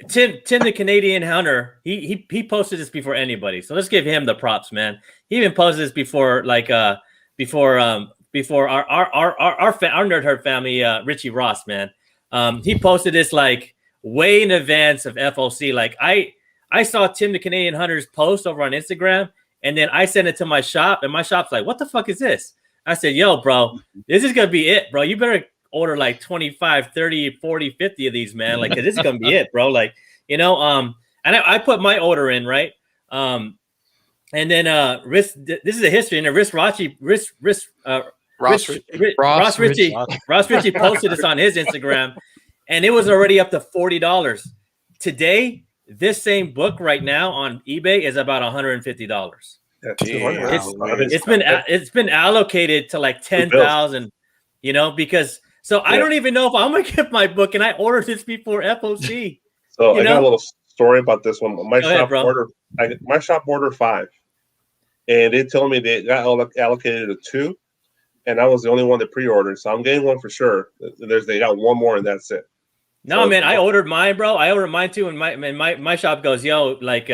Tim the Canadian Hunter, he posted this before anybody. So let's give him the props, man. He even posted this before our Nerd Herd family, Richie Ross, man. He posted this like way in advance of FOC. Like I saw Tim the Canadian Hunter's post over on Instagram, and then I sent it to my shop, and my shop's like, what the fuck is this? I said, yo, bro, this is gonna be it, bro. You better order like 25, 30, 40, 50 of these, man. Like, 'cause this is gonna be it, bro. Like, and I put my order in, right? And then this is a history, and Ross Ritchie posted this on his Instagram, and it was already up to $40. Today, this same book right now on eBay is about $150. Yeah, Damn. 200. It's been allocated to like 10,000, you know, because so I don't even know if I'm gonna get my book, and I ordered this before FOC. So You I got know? a little story about this one. My Go ahead, shop bro. ordered 5, and they told me they got allocated to 2, and I was the only one that pre-ordered. So I'm getting one for sure. They got one more, and that's it. No, So- man, I ordered mine, bro. I ordered mine too, and my shop goes, yo, like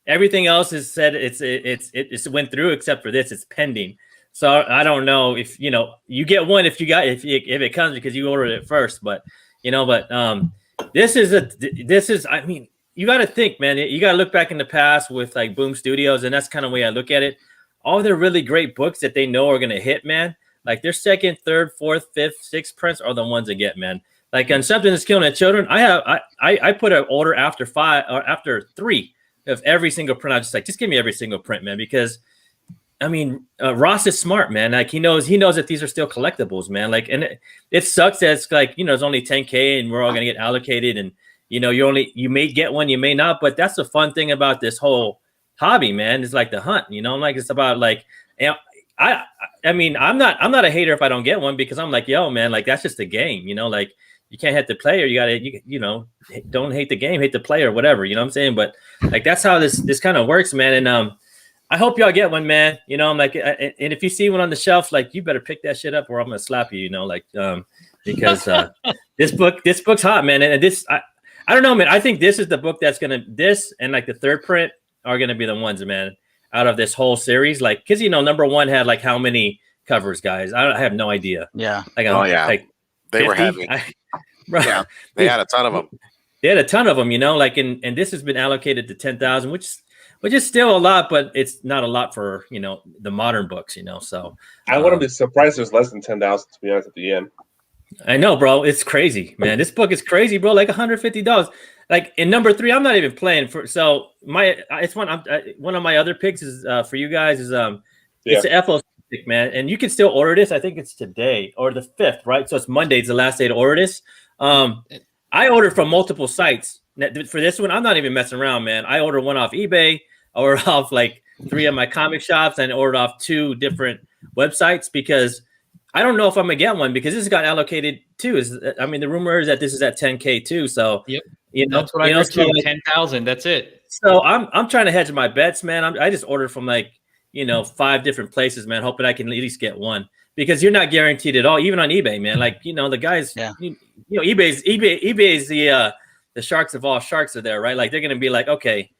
everything else is said it went through except for this. It's pending. So I don't know if you get one if it comes because you ordered it first, but this is I mean, you got to think, man. You got to look back in the past with like Boom Studios, and that's kind of the way I look at it. All their really great books that they know are gonna hit, man. Like their second, third, fourth, fifth, sixth prints are the ones that get, man. Like on Something That's Killing the Children, I put an order after 5 or after 3 of every single print. I was just like, just give me every single print, man, because I mean, Ross is smart, man. Like he knows that these are still collectibles, man. Like, and it sucks that it's like, it's only 10K and we're all gonna get allocated, and you may get one, you may not, but that's the fun thing about this whole hobby, man. It's like the hunt, like it's about like, I mean, I'm not a hater if I don't get one, because I'm like, yo, man, like that's just a game, like you can't hate the player, you gotta, don't hate the game, hate the player, whatever, you know what I'm saying? But like that's how this kind of works, man. And I hope y'all get one, man. I'm like, and if you see one on the shelf, like you better pick that shit up or I'm gonna slap you, because this book's hot, man. And this I don't know, man. I think this is the book that's this and like the third print are gonna be the ones, man, out of this whole series. Like, because number 1 had like how many covers, guys? I have no idea. Yeah. Like, like they were heavy. Yeah, they had a ton of them. They had a ton of them, like, and this has been allocated to 10,000, which is still a lot, but it's not a lot for the modern books, So I wouldn't be surprised there's less than 10,000, to be honest, at the end. I know, bro. It's crazy, man. This book is crazy, bro. Like $150. Like in number 3, I'm not even playing for. So it's one of my other picks is for you guys is it's the FO pick, man. And you can still order this. I think it's today or the 5th, right? So it's Monday. It's the last day to order this. I ordered from multiple sites for this one. I'm not even messing around, man. I ordered one off eBay, or off like 3 of my comic shops, and ordered off 2 different websites because I don't know if I'm gonna get one, because this got allocated too. I mean, the rumor is that this is at 10K too. So yep, that's what I heard too. 10,000. That's it. So I'm trying to hedge my bets, man. I just ordered from like 5 different places, man, hoping I can at least get one, because you're not guaranteed at all, even on eBay, man. Like the guys, eBay's the sharks of all sharks are there, right? Like they're gonna be like, okay,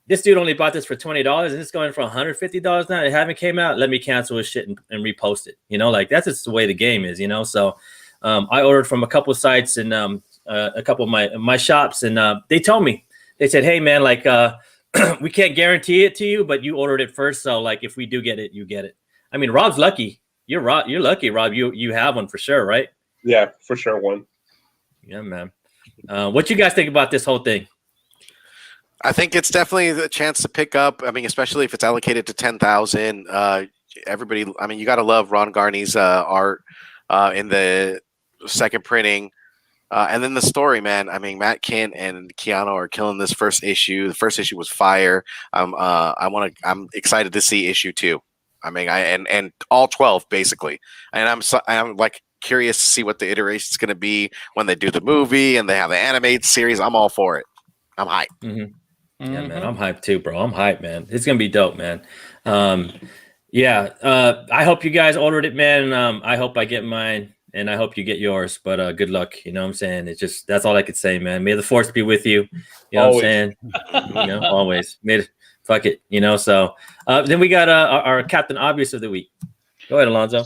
this dude only bought this for $20 and it's going for $150 now. It haven't came out. Let me cancel his shit and repost it. Like that's just the way the game is, So I ordered from a couple of sites and a couple of my shops, and they told me, they said, hey man, like we can't guarantee it to you, but you ordered it first. So like if we do get it, you get it. I mean, Rob's lucky. You're lucky, Rob. You have one for sure, right? Yeah, for sure one. Yeah, man. What you guys think about this whole thing? I think it's definitely the chance to pick up. I mean, especially if it's allocated to 10,000. Everybody, I mean, you got to love Ron Garney's art in the second printing. And then the story, man. I mean, Matt Kent and Keanu are killing this first issue. The first issue was fire. I'm excited to see issue 2. I mean, and all 12 basically. And I'm like curious to see what the iteration is going to be when they do the movie and they have the animated series. I'm all for it. I'm hyped. Mm-hmm. Yeah, man, I'm hyped too, bro. I'm hyped, man. It's gonna be dope, man. I hope you guys ordered it, man. I hope I get mine, and I hope you get yours. But good luck. You know what I'm saying? It's just that's all I could say, man. May the force be with you. You know what I'm saying? Always. Fuck it. So then we got our Captain Obvious of the week. Go ahead, Alonzo.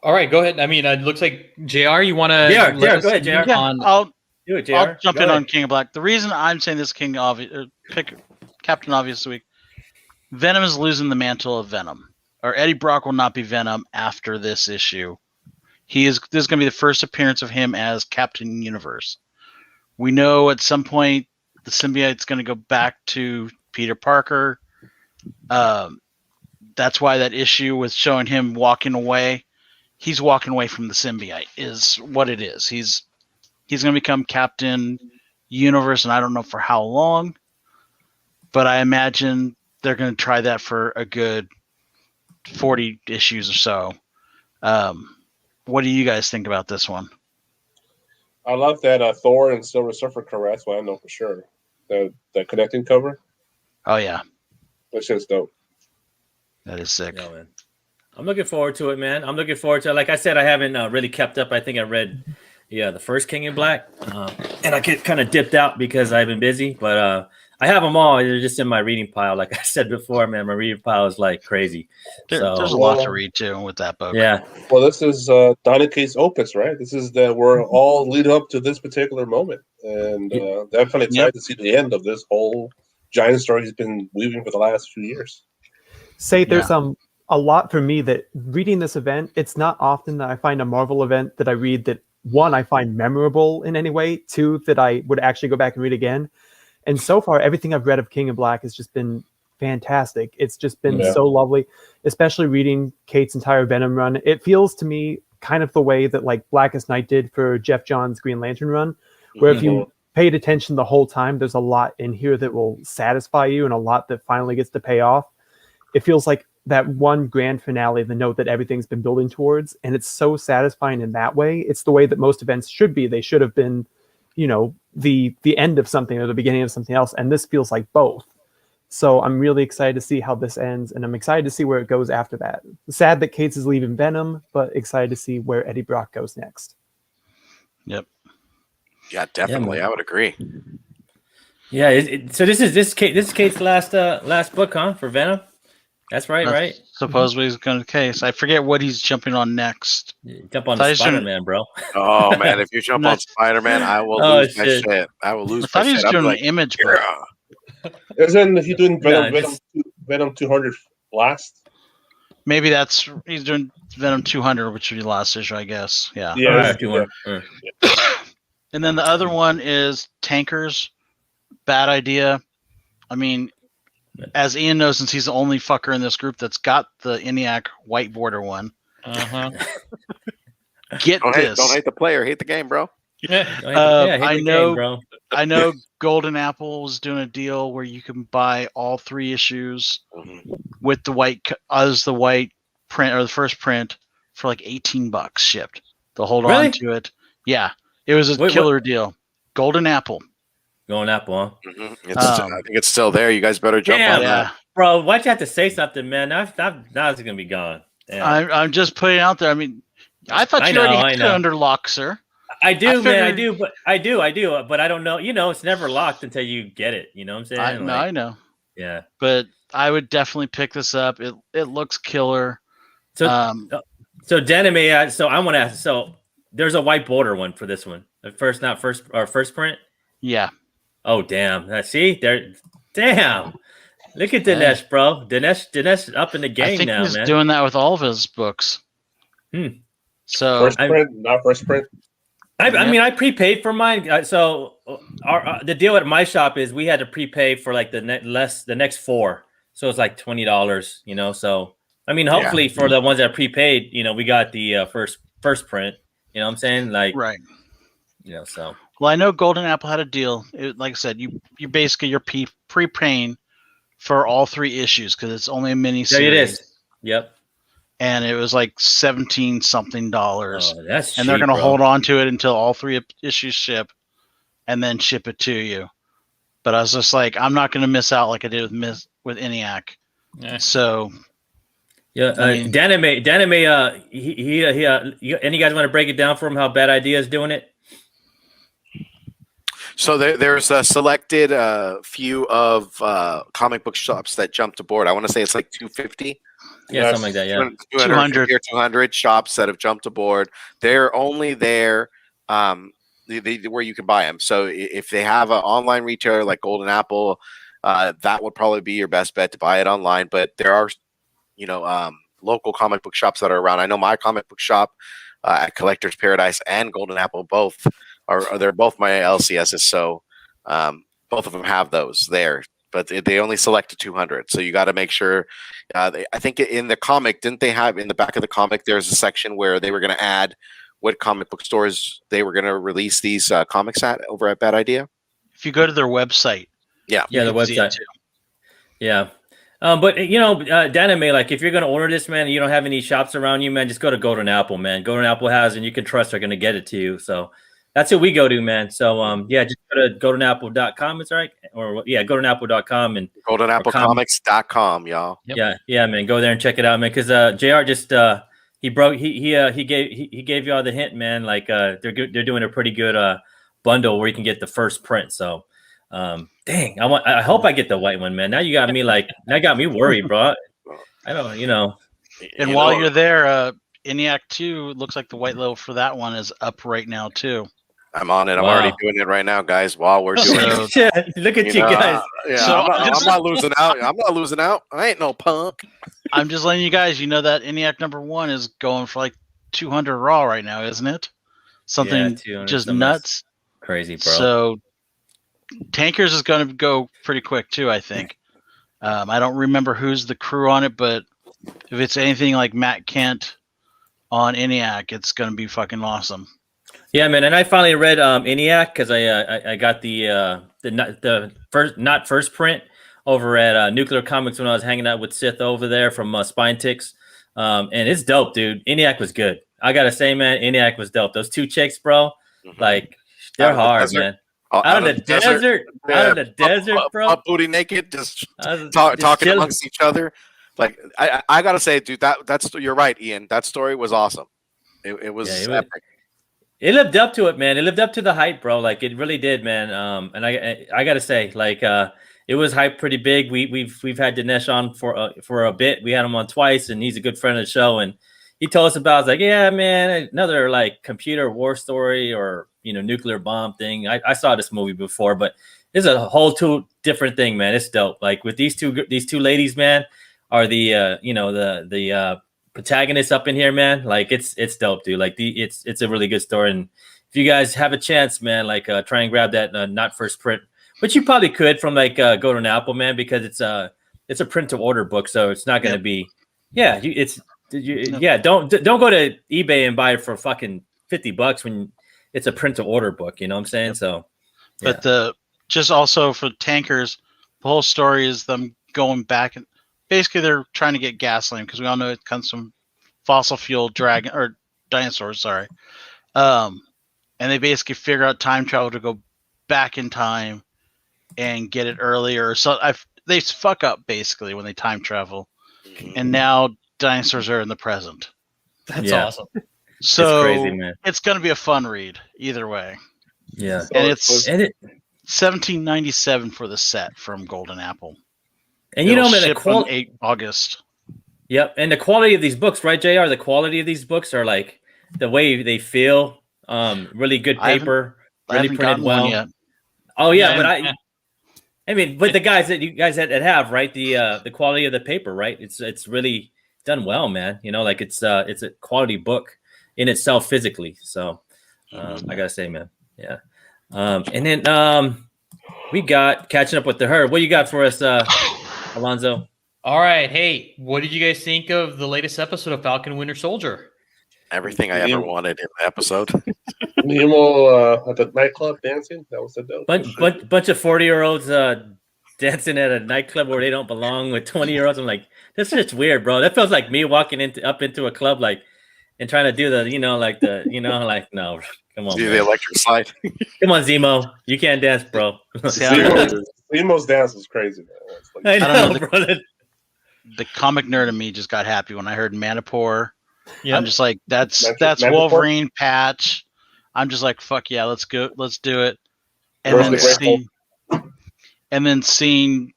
All right, go ahead. I mean, it looks like JR, you want to? JR, go ahead, JR. Do it, JR. I'll jump in on King of Black. The reason I'm saying this pick Captain Obvious week, Venom is losing the mantle of Venom, or Eddie Brock will not be Venom after this issue. This is going to be the first appearance of him as Captain Universe. We know at some point the symbiote's going to go back to Peter Parker. That's why that issue was showing him walking away. He's walking away from the symbiote is what it is. He's going to become Captain Universe, and I don't know for how long, but I imagine they're going to try that for a good 40 issues or so. What do you guys think about this one? I love that Thor and Silver Surfer cover. That's what I know for sure. The connecting cover. Oh yeah, That shit's dope. that is sick. Yeah, man. I'm looking forward to it, man. I'm looking forward to it. Like I said, I haven't really kept up. I think I read, the first King in Black, and I get kind of dipped out because I've been busy. But I have them all. They're just in my reading pile. Like I said before, man, my reading pile is like crazy. There's a lot to read too with that book. Yeah. Well, this is Donna Kate's opus, right? This is we're all lead up to this particular moment, and definitely excited to see the end of this whole giant story he's been weaving for the last few years. Say there's a lot for me that reading this event, it's not often that I find a Marvel event that I read that, one, I find memorable in any way, two, that I would actually go back and read again. And so far, everything I've read of King in Black has just been fantastic. It's just been so lovely, especially reading Kate's entire Venom run. It feels to me kind of the way that like Blackest Night did for Jeff Johns' Green Lantern run, where if you paid attention the whole time, there's a lot in here that will satisfy you and a lot that finally gets to pay off. It feels like that one grand finale, the note that everything's been building towards, and it's so satisfying in that way. It's the way that most events should be. They should have been, the end of something or the beginning of something else, and this feels like both. So I'm really excited to see how this ends, and I'm excited to see where it goes after that. Sad that Cates is leaving Venom, but excited to see where Eddie Brock goes next. Yep. Yeah, definitely. I would agree. Yeah. So this is Kate's last book, huh? For Venom. That's right, right? Supposedly he's going to case. I forget what he's jumping on next. Jump on the Spider-Man, bro. Oh man, if you jump on Spider-Man, I will lose my shit. I will lose. I thought he was doing an image book. Isn't he doing Venom 200 last? Maybe he's doing Venom 200, which would be the last issue, I guess. Yeah. Yeah. 200. And then the other one is Tankers. Bad idea. I mean, as Ian knows, since he's the only fucker in this group that's got the ENIAC white border one. Get this. Don't hate the player, hate the game, bro. I know Golden Apple was doing a deal where you can buy all 3 issues with the white print or the first print for like $18 shipped. They'll hold on to it. Yeah, it was a killer deal. Golden Apple. Golden Apple, huh? I think it's still there. You guys better jump on that. Bro, why'd you have to say something, man? Now it's gonna be gone. I'm just putting it out there. I mean, I thought you already had it under lock, sir. I do, man. I do, but I do, but I don't know. It's never locked until you get it. You know what I'm saying? I know. Yeah, but I would definitely pick this up. It looks killer. So Denime. So I want to ask. So there's a white border one for this one. First print. Yeah. Oh damn! See there. Damn. Look at Dinesh, bro. Dinesh up in the game I think now, he's man. doing that with all of his books. So first print, not first print. I mean, I prepaid for mine. So the deal at my shop is we had to prepay for like the next 4. So it's like $20. So I mean, hopefully for the ones that prepaid, we got the first print. You know what I'm saying? Like right. So. Well, I know Golden Apple had a deal. Like I said, you basically you're prepaying for all 3 issues because it's only a mini series. Yeah, it is. Yep. And it was like $17-something. Oh, that's cheap, and they're going to bro. hold on to it until all 3 issues ship, and then ship it to you. But I was just like, I'm not going to miss out like I did with ENIAC. Yeah. So. Yeah, Danime. He. Any guys want to break it down for him? How Bad Idea is doing it? So there's a selected few of comic book shops that jumped aboard. I want to say it's like 250. Yeah, something like that. Yeah, 200 shops that have jumped aboard. They're only there where you can buy them. So if they have an online retailer like Golden Apple, that would probably be your best bet to buy it online. But there are, local comic book shops that are around. I know my comic book shop at Collector's Paradise and Golden Apple both. They're both my LCSs, so both of them have those there. But they only selected 200, so you got to make sure. I think in the comic, didn't they have in the back of the comic? There's a section where they were going to add what comic book stores they were going to release these comics at over at Bad Idea. If you go to their website, the website. Yeah, But Danime, like if you're gonna order this, man, and you don't have any shops around you, man, just go to Golden Apple, man. Golden Apple has, and you can trust they're gonna get it to you. So that's who we go to, man. So just go to goldenapple.com. It's right, or goldenapple.com and goldenapplecomics.com, y'all. Yep. Yeah, man, go there and check it out, man. Because Jr. just he gave you all the hint, man. Like they're doing a pretty good bundle where you can get the first print. So. Dang, I hope I get the white one, man. Now you got me worried, bro. I don't, And while you're there, ENIAC 2 looks like the white label for that one is up right now too. I'm on it. I'm already doing it right now, guys. While we're doing it, yeah, look at you guys. Yeah, So I'm not losing out. I'm not losing out. I ain't no punk. I'm just letting you guys, that ENIAC number 1 is going for like 200 raw right now, isn't it? Something just nuts, crazy, bro. So Tankers is going to go pretty quick too, I think. I don't remember who's the crew on it, but if it's anything like Matt Kent on ENIAC, it's going to be fucking awesome. Yeah, man, and I finally read ENIAC because I got the first print over at Nuclear Comics when I was hanging out with Sith over there from Spine Ticks, and it's dope, dude. ENIAC was good. I gotta say, man, ENIAC was dope. Those two chicks, bro, like they're hard, man. Out of the desert, bro. Up booty naked, just talking amongst each other. Like I gotta say, dude, that's you're right, Ian. That story was awesome. It was epic. It lived up to it, man. It lived up to the hype, bro. Like it really did, man. And I gotta say, like it was hyped pretty big. We've had Dinesh on for a bit. We had him on twice, and he's a good friend of the show. And he told us about. I was like, yeah, man, another like computer war story or nuclear bomb thing. I saw this movie before, but it's a whole different thing, man. It's dope. Like with these two ladies, man, are the protagonists up in here, man. Like it's dope, dude. Like it's a really good story. And if you guys have a chance, man, like try and grab that not first print, but you probably could from like Golden Apple, man, because it's a print to order book, so it's not going to be. Yeah, don't go to eBay and buy it for fucking $50 when it's a print to order book. You know what I'm saying? So, yeah. But just also for Tankers, the whole story is them going back and basically they're trying to get gasoline because we all know it comes from fossil fuel dinosaurs. Sorry, and they basically figure out time travel to go back in time and get it earlier. So they fuck up basically when they time travel, and now dinosaurs are in the present. That's awesome. So it's crazy, man. It's going to be a fun read either way. Yeah, and it's $17.97 for the set from Golden Apple. And man, the quality 8 August. Yep, and the quality of these books, right, JR? The quality of these books are like the way they feel. Really good paper, really printed well. Yet. Oh yeah, but but the guys that you guys that have, right? The quality of the paper, right? It's really done well, man. Like it's a quality book in itself physically. So I gotta say, man, yeah. And then we got catching up with the herd. What you got for us, Alonzo? All right, hey, what did you guys think of the latest episode of Falcon Winter Soldier? Everything I ever wanted in the episode. Nemo at the nightclub dancing. That was a dope. Bunch of 40-year-olds dancing at a nightclub where they don't belong with 20-year-olds. I'm like, that's just weird, bro. That feels like me walking up into a club like and trying to do the no, come on. Do the electric slide. Come on, Zemo. You can't dance, bro. Zemo's dance was crazy, man. I know, bro. The comic nerd in me just got happy when I heard Manticore. Yep. I'm just like, that's Wolverine patch. I'm just like, fuck yeah, let's do it. And then seeing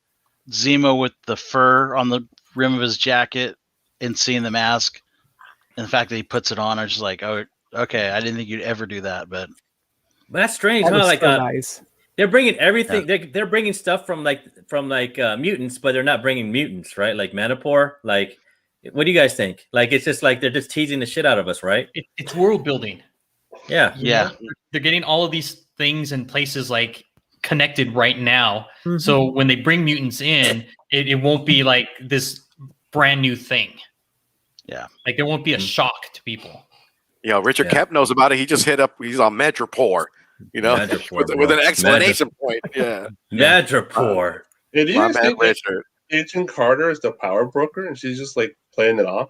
Zemo with the fur on the rim of his jacket and seeing the mask and the fact that he puts it on, I was just like, oh, okay, I didn't think you'd ever do that, but that's strange, that huh? Like, nice. They're bringing everything. Yeah. They're bringing stuff from mutants, but they're not bringing mutants, right? Like Manticore. Like, what do you guys think? Like, it's just like they're just teasing the shit out of us, right? It's world building. Yeah, yeah. They're getting all of these things and places like connected right now. Mm-hmm. So when they bring mutants in, it won't be like this brand new thing. Yeah, like there won't be a shock to people. Richard Kemp knows about it. He just hit up. He's on Madripoor, with an explanation point. Yeah, Madripoor. It is. Agent Carter is the power broker, and she's just like playing it off.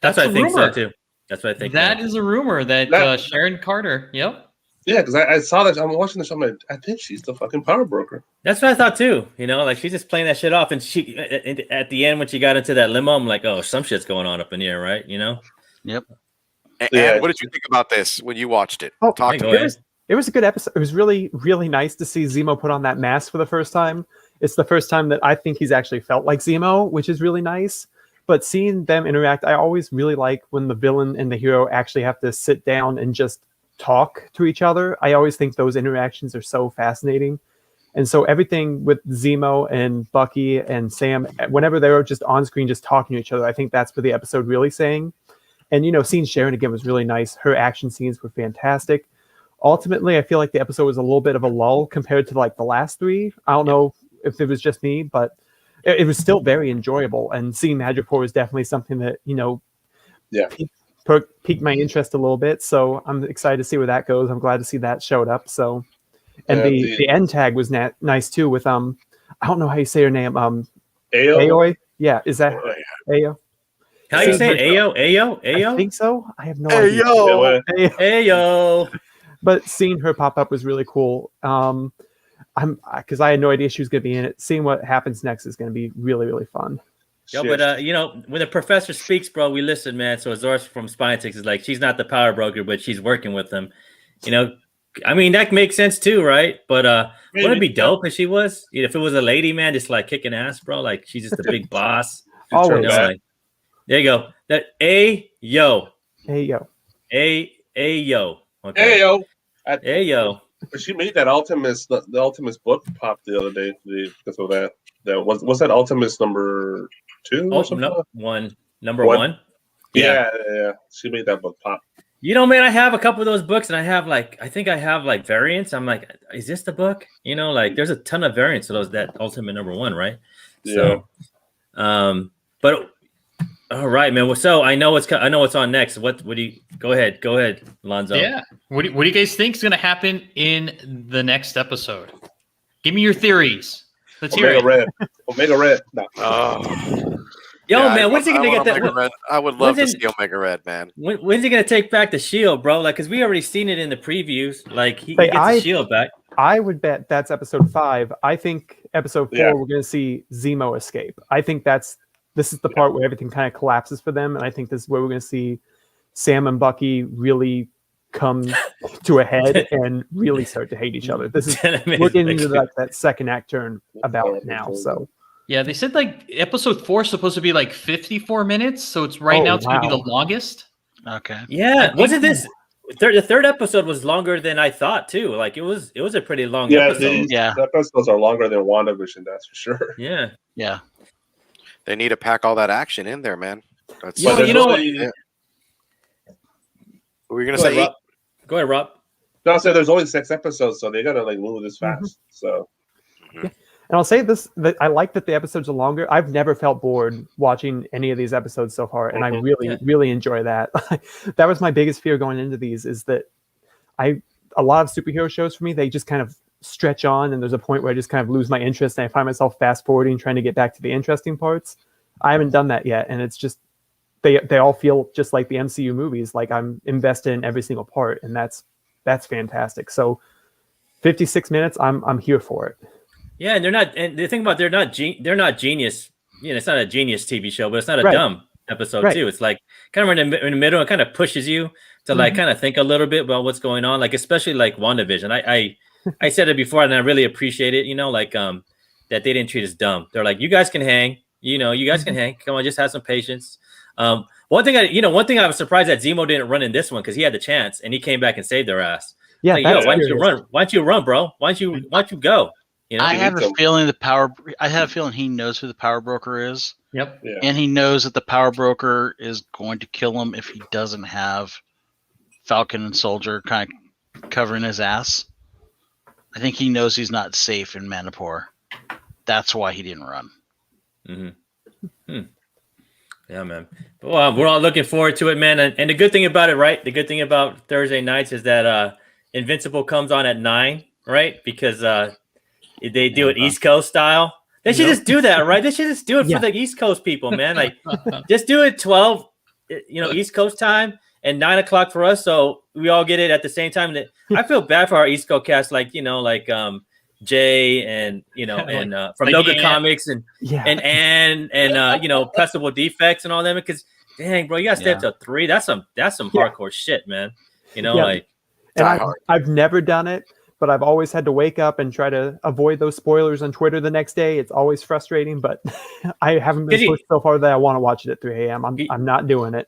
That's what I a think so rumor. too. That's what I think. That is a rumor that Sharon Carter. Yep. Yeah, because I saw that. I'm watching the show. I'm like, I think she's the fucking power broker. That's what I thought too. You know, like she's just playing that shit off, and she at the end when she got into that limo, I'm like, oh, some shit's going on up in here, right? You know. Yep. And what did you think about this when you watched it? Oh, Talk to go me. ahead. It was a good episode. It was really, really nice to see Zemo put on that mask for the first time. It's the first time that I think he's actually felt like Zemo, which is really nice. But seeing them interact, I always really like when the villain and the hero actually have to sit down and just talk to each other. I always think those interactions are so fascinating. And so everything with Zemo and Bucky and Sam, whenever they were just on screen, just talking to each other, I think that's what the episode really saying. And, you know, seeing Sharon again was really nice. Her action scenes were fantastic. Ultimately, I feel like the episode was a little bit of a lull compared to like the last three. I don't know if it was just me, but it was still very enjoyable. And seeing Madripoor was definitely something that, you know, piqued my interest a little bit. So I'm excited to see where that goes. I'm glad to see that showed up. So, and the end tag was nice too with I don't know how you say her name. Aoi. Yeah, is that Ayo? How you say it? Ayo? I think so. I have no idea. Ayo. But seeing her pop up was really cool. Because I had no idea she was going to be in it. Seeing what happens next is going to be really, really fun. Yo, but you know, when the professor speaks, bro, we listen, man. So Azores from Spinetix is like, she's not the power broker, but she's working with them. You know, I mean, that makes sense too, right? But wouldn't it be dope if she was? If it was a lady, man, just like kicking ass, bro. Like she's just a big boss. Always. You know, like, there you go. That Ayo. Ayo. Okay. Ayo. She made that Ultimus, the Ultimus book pop the other day because of that. That was that Ultimus number 2 or something? Number one. Yeah. She made that book pop. You know, man, I have a couple of those books, and I think I have like variants. I'm like, is this the book? You know, like there's a ton of variants of those that Ultimate number 1, right? Yeah. So, but all right, man. Well, so I know what's on next. What do you go ahead, Lonzo? Yeah. What do you guys think is going to happen in the next episode? Give me your theories. Let's hear it. Omega Red. No. Man, when's he gonna get that? Red. I would love to see Omega Red, man. When's he gonna take back the shield, bro? Like, cause we already seen it in the previews. Like, he gets the shield back. I would bet that's episode 5. I think episode 4 we're gonna see Zemo escape. I think this is the part where everything kind of collapses for them, and I think this is where we're gonna see Sam and Bucky really come to a head and really start to hate each other. This is we're getting into like that second act turn about it now. So yeah, they said like episode 4 is supposed to be like 54 minutes, so it's now it's gonna be the longest. Okay. Yeah, wasn't this the third episode was longer than I thought too? Like it was a pretty long episode. The episodes are longer than WandaVision, that's for sure. Yeah. They need to pack all that action in there, man. That's you know what? Yeah. What were you gonna say? Go ahead, Rob. No, I said there's only 6 episodes, so they gotta like move this fast. So, and I'll say this: that I like that the episodes are longer. I've never felt bored watching any of these episodes so far, and I really enjoy that. That was my biggest fear going into these: is that a lot of superhero shows for me, they just kind of stretch on, and there's a point where I just kind of lose my interest, and I find myself fast forwarding, trying to get back to the interesting parts. I haven't done that yet, and it's just. They all feel just like the MCU movies, like I'm invested in every single part, and that's fantastic. So 56 minutes, I'm here for it. Yeah, and they're not. And the thing about they're not genius. You know, it's not a genius TV show, but it's not a dumb episode too. It's like kind of in the middle. It kind of pushes you to like kind of think a little bit about what's going on. Like especially like WandaVision. I said it before, and I really appreciate it. You know, like that they didn't treat us dumb. They're like, you guys can hang. You know, you guys can hang. Come on, just have some patience. One thing I was surprised that Zemo didn't run in this one because he had the chance and he came back and saved their ass. Yeah, like, why don't you run? Why don't you run, bro? Why don't you go? You know, I have a feeling he knows who the power broker is. Yep. Yeah. And he knows that the power broker is going to kill him if he doesn't have Falcon and Soldier kind of covering his ass. I think he knows he's not safe in Manipur. That's why he didn't run. Mm-hmm. Yeah, man. Well, we're all looking forward to it, man. And the good thing about it, right? The good thing about Thursday nights is that Invincible comes on at 9, right? Because they do it East Coast style. They should just do that, right? They should just do it for the East Coast people, man. Like, just do it 12, East Coast time, and 9 o'clock for us, so we all get it at the same time. I feel bad for our East Coast cast, like Jay and and from No Good Comics and Pressable Defects and all them, because dang, bro, you gotta stay up till 3. That's some hardcore shit, man. I've never done it, but I've always had to wake up and try to avoid those spoilers on Twitter the next day. It's always frustrating, but I haven't been pushed so far that I want to watch it at 3 a.m. I'm not doing it.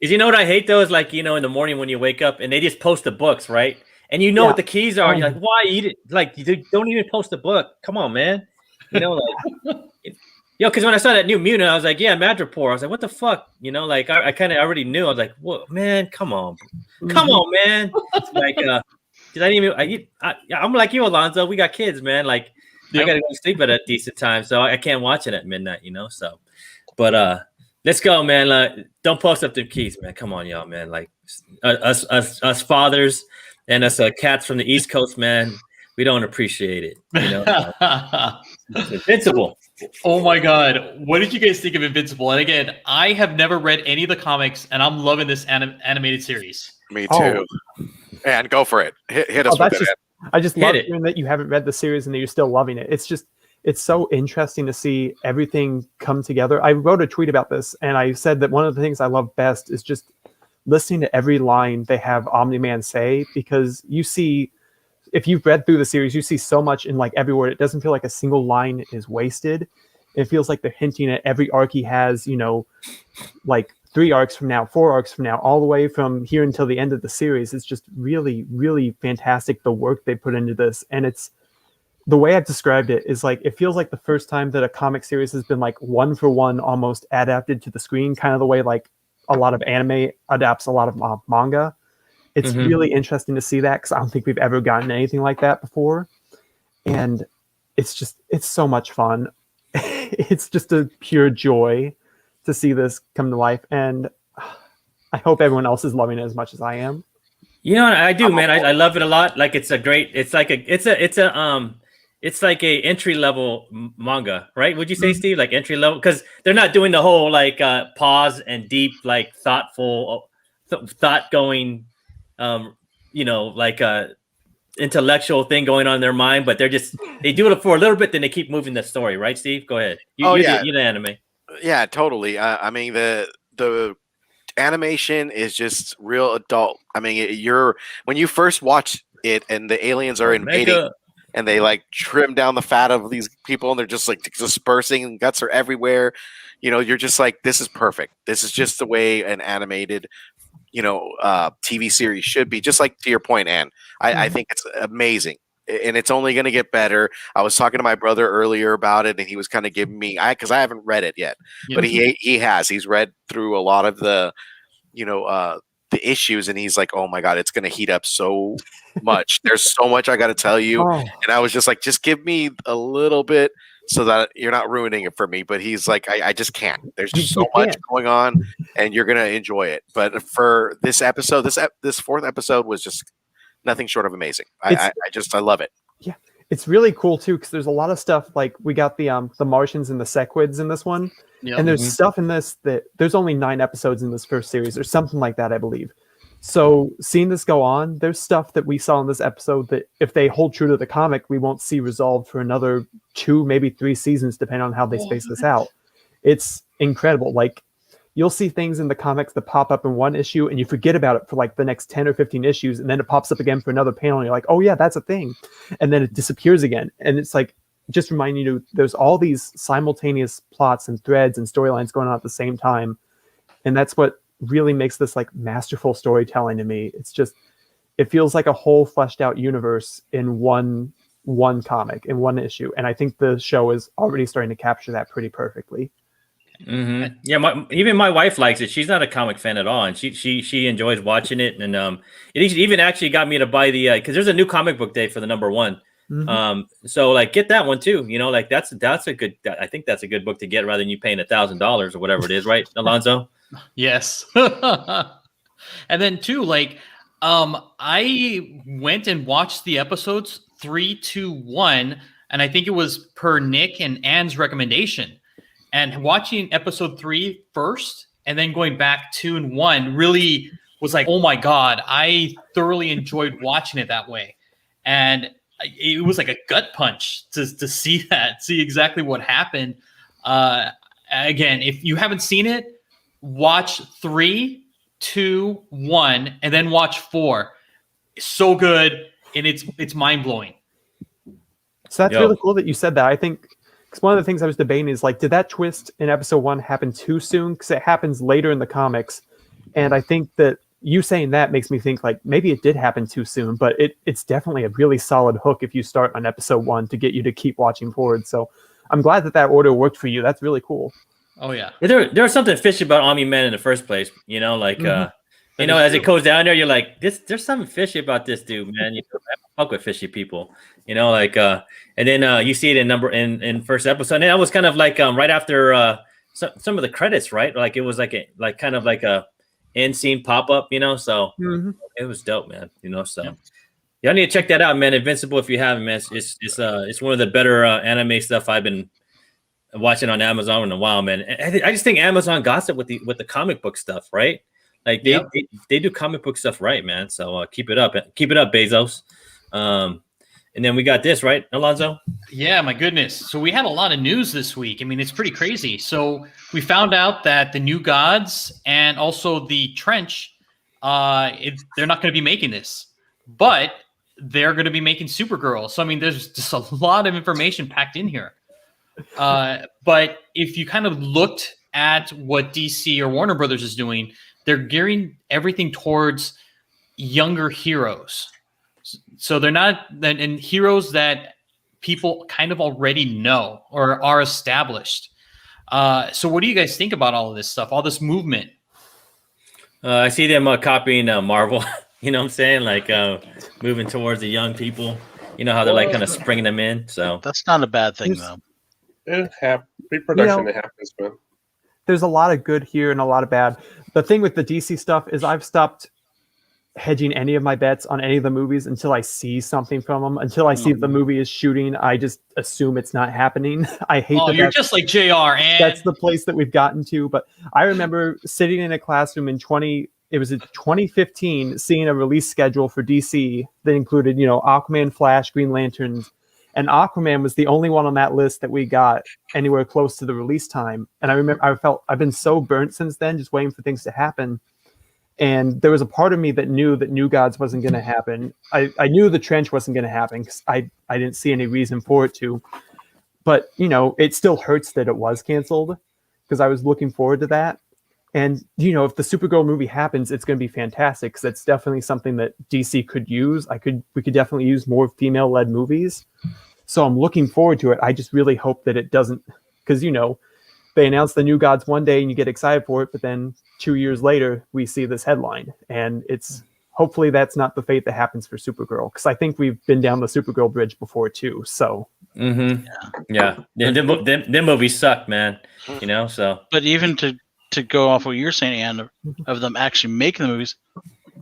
Is what I hate though is like in the morning when you wake up and they just post the books, right? And what the keys are. You're like, why eat it? Like, you don't even post a book. Come on, man. Because when I saw that New Mutant, I was like, yeah, Madripoor. I was like, what the fuck? I kind of already knew. I was like, whoa, man, come on, man. It's like, I'm like you, Alonzo. We got kids, man. Like, I gotta go to sleep at a decent time, so I can't watch it at midnight. So, but let's go, man. Don't post up them keys, man. Come on, y'all, man. Like, us fathers. And us cats from the East Coast, man, we don't appreciate it. Invincible. Oh my God. What did you guys think of Invincible? And again, I have never read any of the comics, and I'm loving this animated series. Me too. And go for it. Hit us with it. I just love hearing that you haven't read the series and that you're still loving it. It's so interesting to see everything come together. I wrote a tweet about this, and I said that one of the things I love best is just listening to every line they have Omni-Man say, because you see, if you've read through the series, you see so much in like every word. It doesn't feel like a single line is wasted. It feels like they're hinting at every arc he has, like 3 arcs from now, 4 arcs from now, all the way from here until the end of the series. It's just really, really fantastic, the work they put into this. And it's the way I've described it is like, it feels like the first time that a comic series has been like 1-for-1 almost adapted to the screen, kind of the way like a lot of anime adapts a lot of manga. It's really interesting to see that, because I don't think we've ever gotten anything like that before. And it's so much fun. It's just a pure joy to see this come to life. And I hope everyone else is loving it as much as I am. I do, man. I love it a lot. Like, it's like a entry level manga, right? Would you say, Steve? Like entry level, because they're not doing the whole like pause and deep, like thoughtful, thought going, intellectual thing going on in their mind. But they do it for a little bit, then they keep moving the story, right? Steve, go ahead. You're the anime. Yeah, totally. I mean, the animation is just real adult. I mean, when you first watch it and the aliens are invading. And they like trim down the fat of these people, and they're just like dispersing, and guts are everywhere. You're just like, this is perfect. This is just the way an animated, TV series should be. Just like to your point, Ann, I think it's amazing, and it's only going to get better. I was talking to my brother earlier about it, and he was kind of giving me, because I haven't read it yet, but he has. He's read through a lot of the, the issues, and he's like, oh my God, it's going to heat up so much. There's so much I got to tell you. And I was just like, just give me a little bit so that you're not ruining it for me. But he's like, I just can't. There's just so much going on, and you're going to enjoy it. But for this episode, this 4th episode was just nothing short of amazing. I love it. Yeah. It's really cool too, because there's a lot of stuff, like we got the Martians and the Sequids in this one. Yep. And there's stuff in this that there's only 9 episodes in this first series or something like that, I believe. So seeing this go on, there's stuff that we saw in this episode that if they hold true to the comic, we won't see resolved for another 2, maybe 3 seasons, depending on how they space this out. It's incredible. Like, you'll see things in the comics that pop up in one issue and you forget about it for like the next 10 or 15 issues. And then it pops up again for another panel. And you're like, oh yeah, that's a thing. And then it disappears again. And it's like, just reminding you, there's all these simultaneous plots and threads and storylines going on at the same time. And that's what really makes this like masterful storytelling to me. It's just, it feels like a whole fleshed out universe in one comic, in one issue. And I think the show is already starting to capture that pretty perfectly. Mm-hmm. Yeah, even my wife likes it. She's not a comic fan at all, and she enjoys watching it. And it even actually got me to buy the because there's a new comic book day for the #1. Mm-hmm. So like get that one too. You know, like that's a good. I think that's a good book to get rather than you paying $1,000 or whatever it is, right, Alonzo? Yes. And then too, like I went and watched the episodes 3, 2, 1. and I think it was per Nick and Anne's recommendation. And watching episode 3 first, and then going back 2 and 1 really was like, oh my God, I thoroughly enjoyed watching it that way. And it was like a gut punch to see exactly what happened. Again, if you haven't seen it, watch 3, 2, 1, and then watch 4. It's so good, and it's mind blowing. So that's really cool that you said that. I think because one of the things I was debating is like, did that twist in episode 1 happen too soon? Because it happens later in the comics, and I think that you saying that makes me think like maybe it did happen too soon. But it's definitely a really solid hook if you start on episode 1 to get you to keep watching forward. So I'm glad that order worked for you. That's really cool. Oh yeah. There was something fishy about Omni-Man in the first place. You know, like you know, as it goes down there, you're like, there's something fishy about this dude, man. You know, I fuck with fishy people. You know, like and then you see it in first episode. And that was kind of like right after some of the credits, right? Like it was like a end scene pop up, you know. So it was dope, man. You know, so y'all need to check that out, man. Invincible, if you haven't, man. It's one of the better anime stuff I've been watching on Amazon in a while, man. I just think Amazon got it with the comic book stuff, right? Like they do comic book stuff right, man. So keep it up, Bezos. And then we got this, right, Alonzo? Yeah, my goodness. So we had a lot of news this week. I mean, it's pretty crazy. So we found out that the New Gods and also the Trench, they're not going to be making this, but they're going to be making Supergirl. So I mean, there's just a lot of information packed in here. But if you kind of looked at what DC or Warner Brothers is doing, they're gearing everything towards younger heroes. So they're not and heroes that people kind of already know or are established. So what do you guys think about all of this stuff, all this movement? I see them copying Marvel. You know what I'm saying? Like moving towards the young people. You know how they're like kind of springing them in. So That's not a bad thing, though. Pre-production, it happens, man. There's a lot of good here and a lot of bad. The thing with the DC stuff is I've stopped hedging any of my bets on any of the movies until I see something from them. Until I see the movie is shooting, I just assume it's not happening. I hate that. You're just like JR, and that's the place that we've gotten to. But I remember sitting in a classroom in 2015, seeing a release schedule for DC that included, Aquaman, Flash, Green Lantern, and Aquaman was the only one on that list that we got anywhere close to the release time. And I remember I've been so burnt since then, just waiting for things to happen. And there was a part of me that knew that New Gods wasn't going to happen. I knew the Trench wasn't going to happen because I didn't see any reason for it to. But, it still hurts that it was canceled because I was looking forward to that. And, if the Supergirl movie happens, it's going to be fantastic because that's definitely something that DC could use. We could definitely use more female-led movies. So I'm looking forward to it. I just really hope that it doesn't, because, they announce the New Gods one day and you get excited for it, but then 2 years later we see this headline, and hopefully that's not the fate that happens for Supergirl, because I think we've been down the Supergirl bridge before too. So yeah, them movies suck, man. So But even to go off what you're saying, Anne, of them actually making the movies,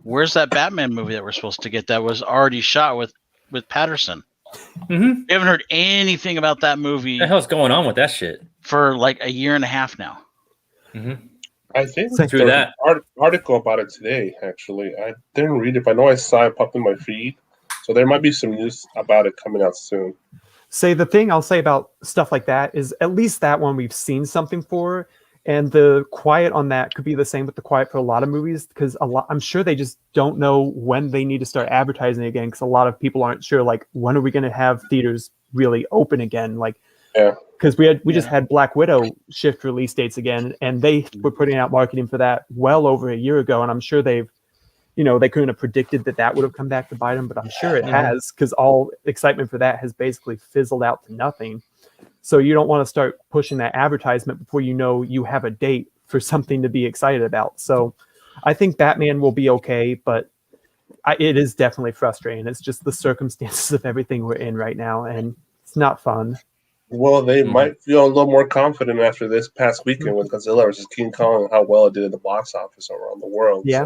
where's that Batman movie that we're supposed to get that was already shot with Patterson? We haven't heard anything about that movie. What the hell's going on with that shit? For like a year and a half now. I think through that article about it today. Actually, I didn't read it, but I know I saw it pop in my feed. So there might be some news about it coming out soon. The thing I'll say about stuff like that is at least that one we've seen something for, and the quiet on that could be the same with the quiet for a lot of movies, because I'm sure they just don't know when they need to start advertising again, because a lot of people aren't sure, like, when are we going to have theaters really open again? Like, because we just had Black Widow shift release dates again, and they were putting out marketing for that well over a year ago, and I'm sure they couldn't have predicted that would have come back to bite them, but I'm sure it has, because all excitement for that has basically fizzled out to nothing. So you don't want to start pushing that advertisement before you have a date for something to be excited about. So I think Batman will be okay, but it is definitely frustrating. It's just the circumstances of everything we're in right now, and it's not fun. Well, they might feel a little more confident after this past weekend with Godzilla versus King Kong and how well it did at the box office around the world. Yeah.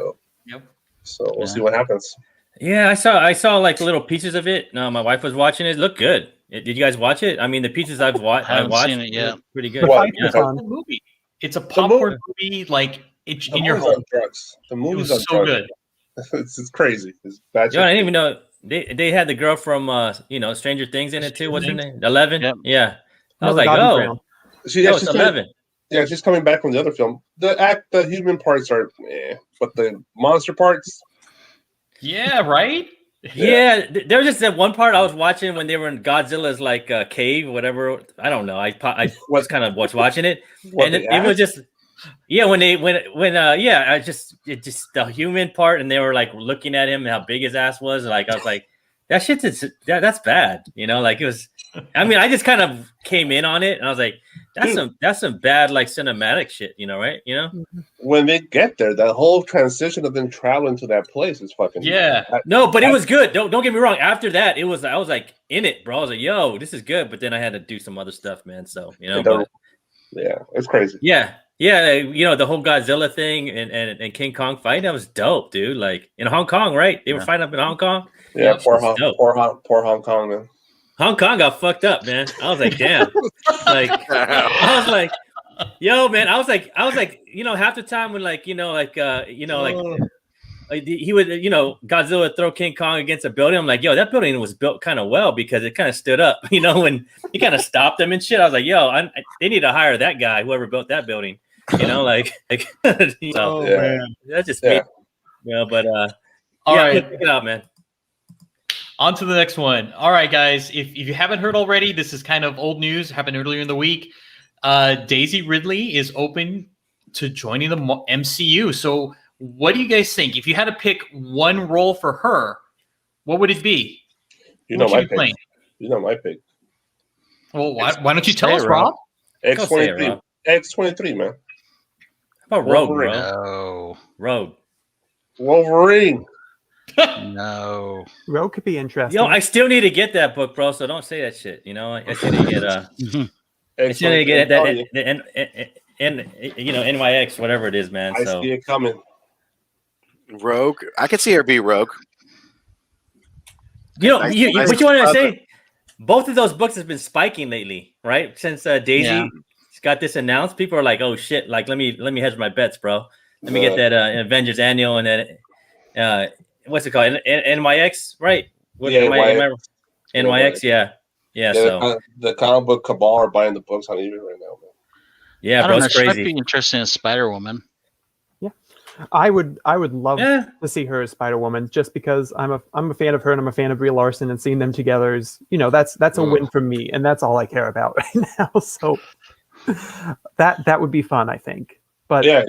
So we'll see what happens. Yeah, I saw like little pieces of it. No, my wife was watching it. It looked good. Did you guys watch it? I mean, the pieces I haven't watched seen it yet. were pretty good. The What? fight Yeah. was fun. movie. It's a popcorn movie, like it's The in your movie's home. on drugs. The It movie's was on so drugs. good. It's crazy. It's bad. Yo, I didn't even know they had the girl from Stranger Things in it too. What's her name? 11. Yep. Yeah. I was Millie like, Bobby oh, Brown. it's 11. Yeah, she's coming back from the other film. The human parts are, but the monster parts. Yeah, right. Yeah, there was just that one part I was watching when they were in Godzilla's like cave, whatever. I don't know. I was kind of watching it, and it was just it just the human part, and they were like looking at him and how big his ass was. Like I was like, that's bad, Like it was. I mean, I just kind of came in on it, and I was like, that's some bad like cinematic shit, right? When they get there, that whole transition of them traveling to that place is fucking. Yeah. No, but it was good. Don't get me wrong. After that, I was like in it, bro. I was like, yo, this is good. But then I had to do some other stuff, man. So but, yeah, it's crazy. yeah, the whole Godzilla thing and King Kong fight, that was dope, dude. Like in Hong Kong, right? They were fighting up in Hong Kong. Yeah, poor Hong Kong, man. Hong Kong got fucked up, man. I was like, damn. Like I was like, yo, man. I was like, half the time when he would, Godzilla would throw King Kong against a building. I'm like, yo, that building was built kind of well because it kind of stood up, when he kind of stopped them and shit. I was like, yo, they need to hire that guy, whoever built that building, man. That's just me. But All right. check it out, man. On to the next one. All right, guys. If you haven't heard already, this is kind of old news. Happened earlier in the week. Daisy Ridley is open to joining the MCU. So what do you guys think? If you had to pick one role for her, what would it be? My pick. Well, why don't you tell us, Rob? X-23. X-23, man. How about Rogue, bro? No. Rogue. Wolverine. No. Rogue could be interesting. Yo, I still need to get that book, bro. So don't say that shit. I still need to get I still need to get that NYX, whatever it is, man. I see it coming. Rogue. I could see her be Rogue. What you want to say? Both of those books have been spiking lately, right? Since Daisy's got this announced, people are like, "Oh shit!" Like, let me hedge my bets, bro. Let me get that Avengers Annual and then what's it called? NYX, right? NYX, yeah. So the comic book cabal are buying the books on eBay right now, man. Yeah, I bro, don't know. it's She might crazy. be interested in Spider-Woman. Yeah, I would love to see her as Spider-Woman just because I'm a fan of her and I'm a fan of Brie Larson, and seeing them together is that's a win for me, and that's all I care about right now. So that would be fun, I think. But yeah,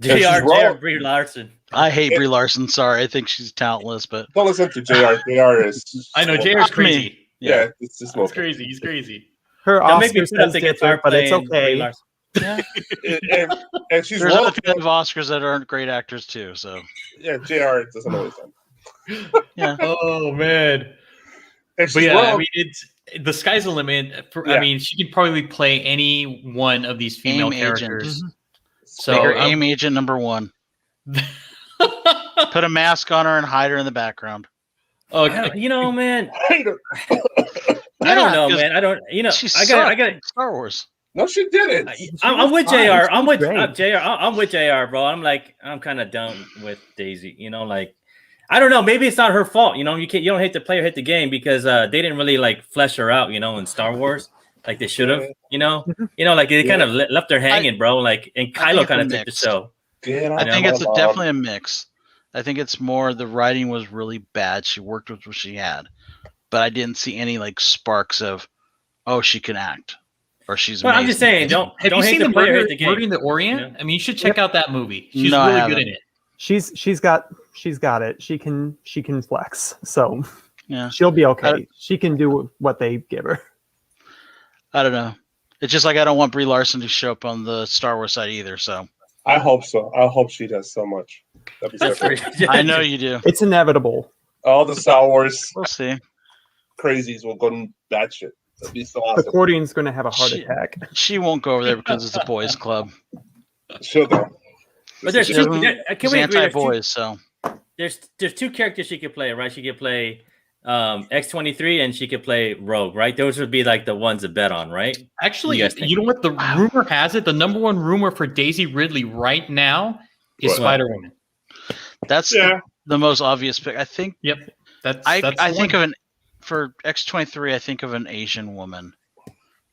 JR Brie Larson. I hate Brie Larson. Sorry, I think she's talentless, but don't listen to JR. JR is. I know JR's crazy. Yeah, it's just He's crazy. He's crazy. her Don't make me Oscar put up says the guitar different, but it's playing Brie okay. Larson. and she's there's well. other people who have Oscars that aren't great actors too. So Yeah, JR doesn't always done. yeah. Oh man. And But she's yeah, well. I mean, the sky's the limit. I Yeah. mean, she can probably play any one of these female AIM agent. characters. So So her AIM agent number 1. Put a mask on her and hide her in the background. okay. Man. I don't- I don't know, 'cause man. I don't. She I got. Star Wars. No, she didn't. I'm with fine. JR. I'm with Great. JR. I'm with JR, bro. I'm kind of done with Daisy. I don't know. Maybe it's not her fault. You don't hate the player, hate the game, because they didn't really like flesh her out. In Star Wars, like they should have. Like they kind of left her hanging, bro. Like, and I think Kylo it's kind a of took the mix. show. Get I off think my it's lawn. definitely a mix. I think it's more the writing was really bad. She worked with what she had, but I didn't see any like sparks of, oh, she can act, or she's. But I'm just amazing. saying, don't Have you hate seen the the player, Murder, hate the game. Murder in the Orient? You know? I mean, you should check out that movie. She's No, I really good haven't. in it. She's got it. She can flex. So Yeah, she'll be okay. She can do what they give her. I don't know. It's just like I don't want Brie Larson to show up on the Star Wars side either. So I hope so. I hope she does so much. That'd be so great. I know you do. It's inevitable. All the Star Wars We'll see. crazies will go batshit. That'd be so The awesome. Cordian's going to have a heart Shit. attack. She won't go over there because it's a boys' club. She'll go. But there's She's two. Can we agree? anti-boys, so There's two characters she could play, right? She could play X-23, and she could play Rogue, right? Those would be like the ones to bet on, right? Actually, You guys think? you know what? The rumor has it, the number one rumor for Daisy Ridley right now is What? Spider-Woman. That's Yeah. the most obvious pick. I think. Yep. That's I the think one. of for X-23. I think of an Asian woman.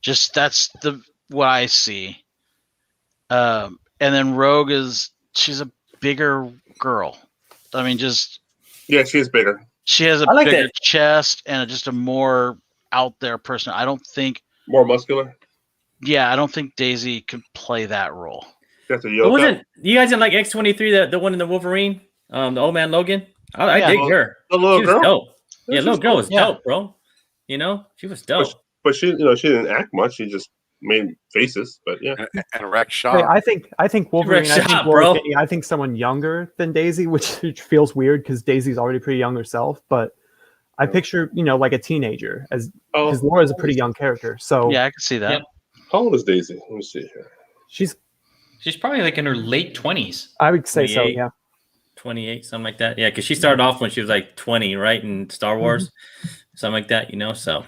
Just that's what I see. And then Rogue she's a bigger girl. I mean, Yeah, she is bigger. she has a I like bigger that. chest and just a more out there person. I don't think. More muscular. Yeah, I don't think Daisy could play that role. That's a But yoga. wasn't you guys didn't like X-23, the one in the Wolverine, the old man Logan? I Yeah. dig her. The little She was girl. dope. Yeah, Yeah, she little was girl dope. was Yeah. dope, bro. You know, she was dope. But she, she didn't act much. She just made faces. But yeah, And Rex Shaw. Wait, I think Wolverine. I think shot, Laura bro. Kinney, I think someone younger than Daisy, which feels weird because Daisy's already pretty young herself. But I picture like a teenager as because Laura's a pretty young character. So Yeah, I can see that. Yep. how old is Daisy? Let me see here. she's She's probably like in her late 20s. I would say so. 28. Yeah. 28, something like that. Yeah, because she started off when she was like 20, right? In Star Wars, something like that, So,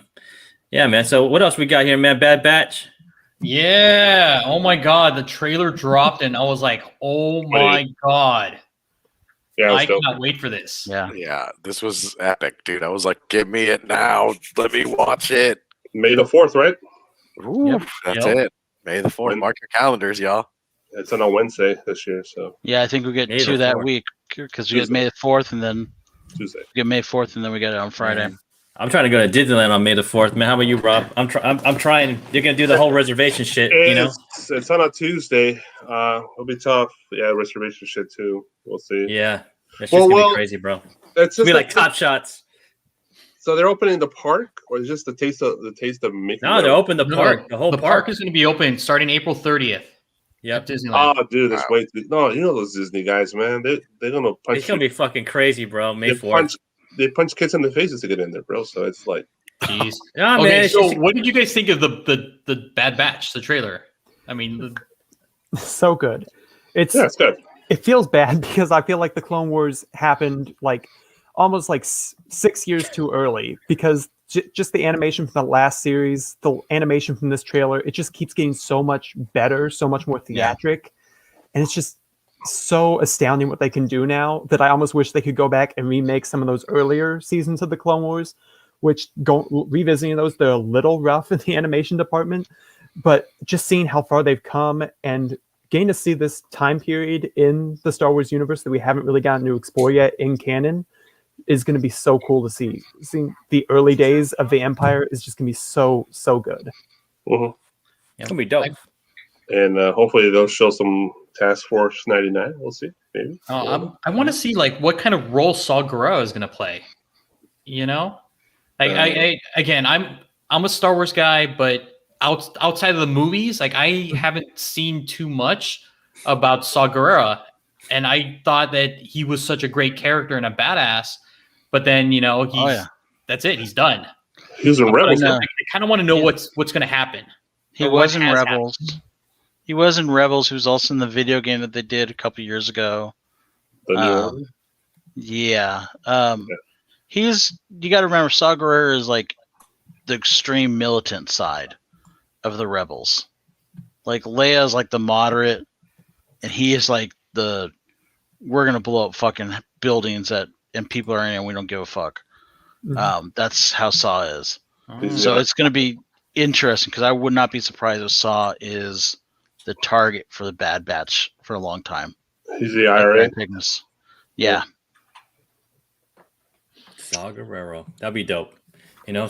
yeah, man. So, what else we got here, man? Bad Batch. Yeah. Oh my God. The trailer dropped and I was like, oh my God. Yeah, it was I dope. cannot wait for this. Yeah. Yeah, this was epic, dude. I was like, give me it now. Let me watch it. May the 4th, right? Ooh, that's Yep. it. May the 4th. Mark your calendars, y'all. It's on a Wednesday this year, so Yeah, I think we get May the 2 that 4th. week because we get May the 4th and then Tuesday. we get May 4th and then we get it on Friday. Man. I'm trying to go to Disneyland on May the 4th, man. How about you, Rob? I'm trying. You're gonna do the whole reservation shit, It's on a Tuesday. It'll be tough. Yeah, reservation shit too. We'll see. Yeah, that's just Well, gonna be crazy, bro. It's It'll just be like Top Shots. So they're opening the park, or is just the taste of Mickey? No, they're open the No, park. The whole the park is going to be open starting April 30th. Yep. At Disneyland. Oh, dude, it's way too. No, you know those Disney guys, man. They're gonna punch. It's gonna be fucking crazy, bro. May they 4th. punch kids in the faces to get in there, bro. So it's like, Jeez. Yeah, man. Okay, it's so just- what did you guys think of the Bad Batch, the trailer? I mean, So good. It's good. It feels bad because I feel like the Clone Wars happened like almost like 6 years too early because just the animation from the last series, the animation from this trailer, it just keeps getting so much better, so much more theatric. And it's just so astounding what they can do now that I almost wish they could go back and remake some of those earlier seasons of the Clone Wars, which revisiting those, they're a little rough in the animation department, but just seeing how far they've come and getting to see this time period in the Star Wars universe that we haven't really gotten to explore yet in canon is going to be so cool to see. Seeing the early days of the Empire is just going to be so good. Mhm. It's gonna be dope. And hopefully they'll show some Task Force 99. We'll see, maybe. I want to see like what kind of role Saw Gerrera is going to play. You know, like I'm a Star Wars guy, but outside of the movies, like I haven't seen too much about Saw Gerrera, and I thought that he was such a great character and a badass. But then that's it. He's done. He's a rebel. I kind of want to know what's going to happen. He Or was what in has Rebels. He was in Rebels. He was also in the video game that they did a couple years ago. The new one. Yeah. You got to remember, Saw Gerrera is like the extreme militant side of the Rebels. Like Leia is like the moderate, and he is like we're gonna blow up fucking buildings and people are in it and we don't give a fuck. That's how Saw is. So it's gonna be interesting because I would not be surprised if Saw is the target for the Bad Batch for a long time. He's the IRA. Yeah. Saw Gerrera. That'd be dope.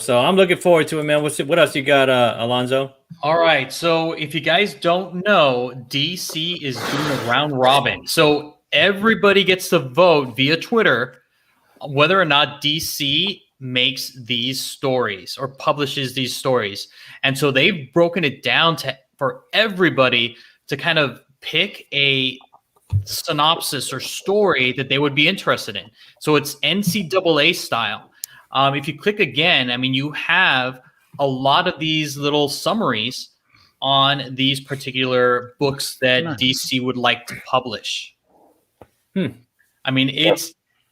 So I'm looking forward to it, man. What else you got, Alonzo? All right. So if you guys don't know, DC is doing a round robin. So everybody gets to vote via Twitter whether or not DC makes these stories or publishes these stories. And so they've broken it down for everybody to kind of pick a synopsis or story that they would be interested in. So it's NCAA style. If you click again, I mean, you have a lot of these little summaries on these particular books that DC would like to publish. I mean,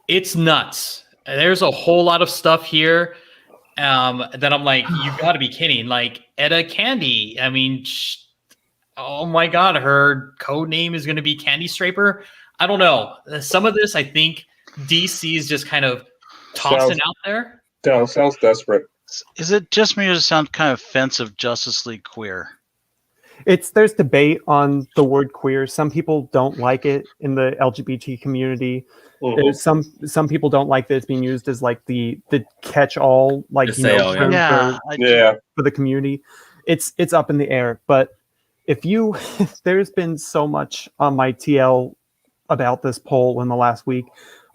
it's nuts. there's a whole lot of stuff here that I'm like, you got to be kidding. Like Etta Candy. I mean, oh my God, her code name is going to be Candy Straper. I don't know. Some of this, I think DC is just kind of tossing out there. Sounds desperate. Is it just me or does it sound kind of offensive, Justice League queer? There's debate on the word queer. Some people don't like it in the LGBT community. There's some people don't like that it's being used as like the catch-all, like term for the community. It's up in the air. But there's been so much on my TL about this poll in the last week,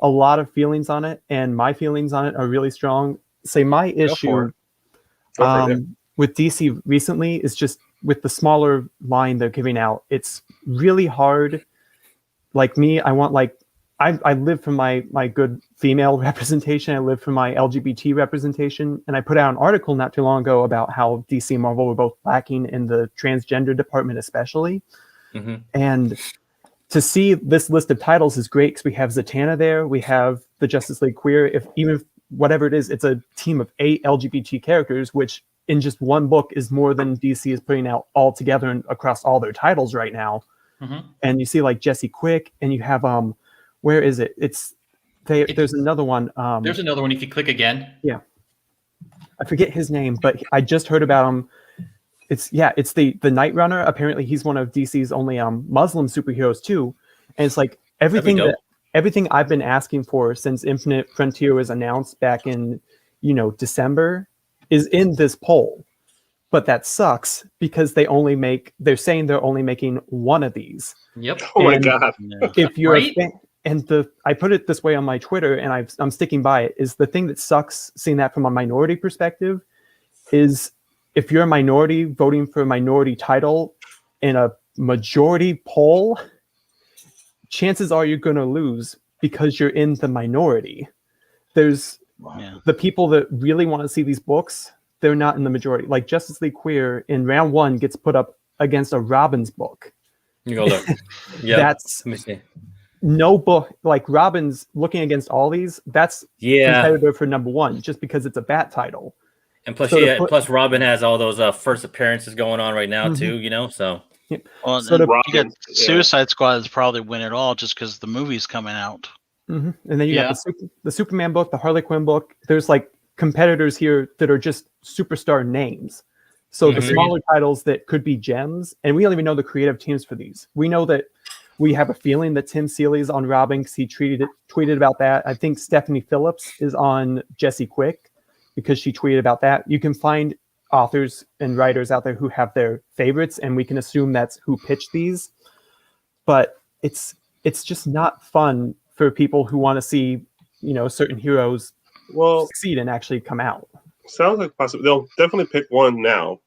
a lot of feelings on it, and my feelings on it are really strong. Say my issue with DC recently is just with the smaller line they're giving out. It's really hard. Like me, I want I live for my good female representation. I live for my LGBT representation. And I put out an article not too long ago about how DC and Marvel were both lacking in the transgender department, especially. Mm-hmm. And to see this list of titles is great because we have Zatanna there. We have the Justice League Queer. Even whatever it is, it's a team of 8 LGBT characters, which in just one book is more than DC is putting out all together and across all their titles right now. Mm-hmm. And you see like Jesse Quick, and you have where is it? There's another one. There's another one if you click again. Yeah. I forget his name, but I just heard about him. It's the Night Runner. Apparently he's one of DC's only Muslim superheroes too. And it's like everything I've been asking for since Infinite Frontier was announced back in, December is in this poll. But that sucks because they're saying they're only making one of these. Yep. Oh my God. If you're a fan, I put it this way on my Twitter, and I'm sticking by it, is the thing that sucks seeing that from a minority perspective is if you're a minority voting for a minority title in a majority poll, chances are you're going to lose because you're in the minority. There's the people that really want to see these books, they're not in the majority. Like Justice League Queer in round 1 gets put up against a Robin's book. You go look. Yeah. That's no book like Robin's looking against all these. That's competitor for number 1 just because it's a Bat title. And plus, plus Robin has all those first appearances going on right now too. So. Yep. Well, so you get Suicide Squad is probably win it all just because the movie's coming out. Mm-hmm. And then you got the Superman book, the Harley Quinn book. There's like competitors here that are just superstar names. So the smaller titles that could be gems, and we don't even know the creative teams for these. We know that we have a feeling that Tim Seeley's on Robin because he tweeted about that. I think Stephanie Phillips is on Jesse Quick because she tweeted about that. You can find authors and writers out there who have their favorites, and we can assume that's who pitched these. But it's just not fun for people who want to see, certain heroes succeed and actually come out. Sounds like possible. They'll definitely pick one now,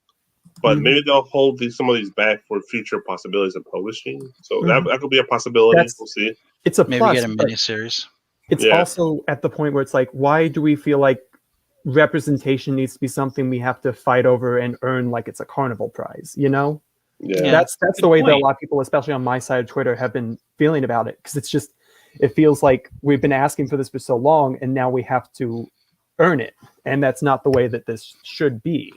but maybe they'll hold some of these back for future possibilities of publishing. So that could be a possibility. We'll see. It's a maybe plus, get a miniseries. It's also at the point where it's like, why do we feel like representation needs to be something we have to fight over and earn like it's a carnival prize? Yeah. That's the way that a lot of people, especially on my side of Twitter, have been feeling about it, because it feels like we've been asking for this for so long, and now we have to earn it, and that's not the way that this should be.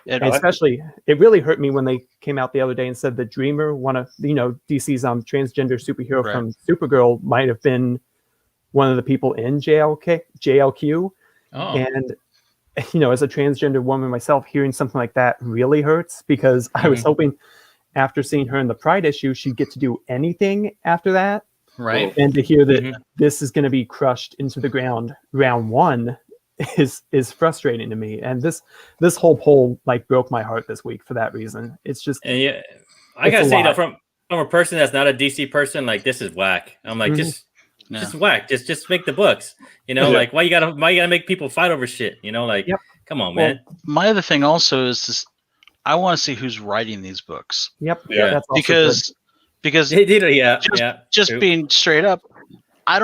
Especially, it really hurt me when they came out the other day and said that Dreamer, one of DC's transgender superhero from Supergirl, might have been one of the people in JLQ. And as a transgender woman myself, hearing something like that really hurts, because I was hoping after seeing her in the Pride issue she'd get to do anything after that. Right. And to hear that this is going to be crushed into the ground round 1 is frustrating to me. And this whole poll broke my heart this week for that reason. It's just, and I gotta say that from a person that's not a DC person, this is whack. I'm like, just whack. Just make the books. Why you gotta make people fight over shit? Come on, man. My other thing also is this: I want to see who's writing these books. Yep. Yeah. That's because just being straight up, I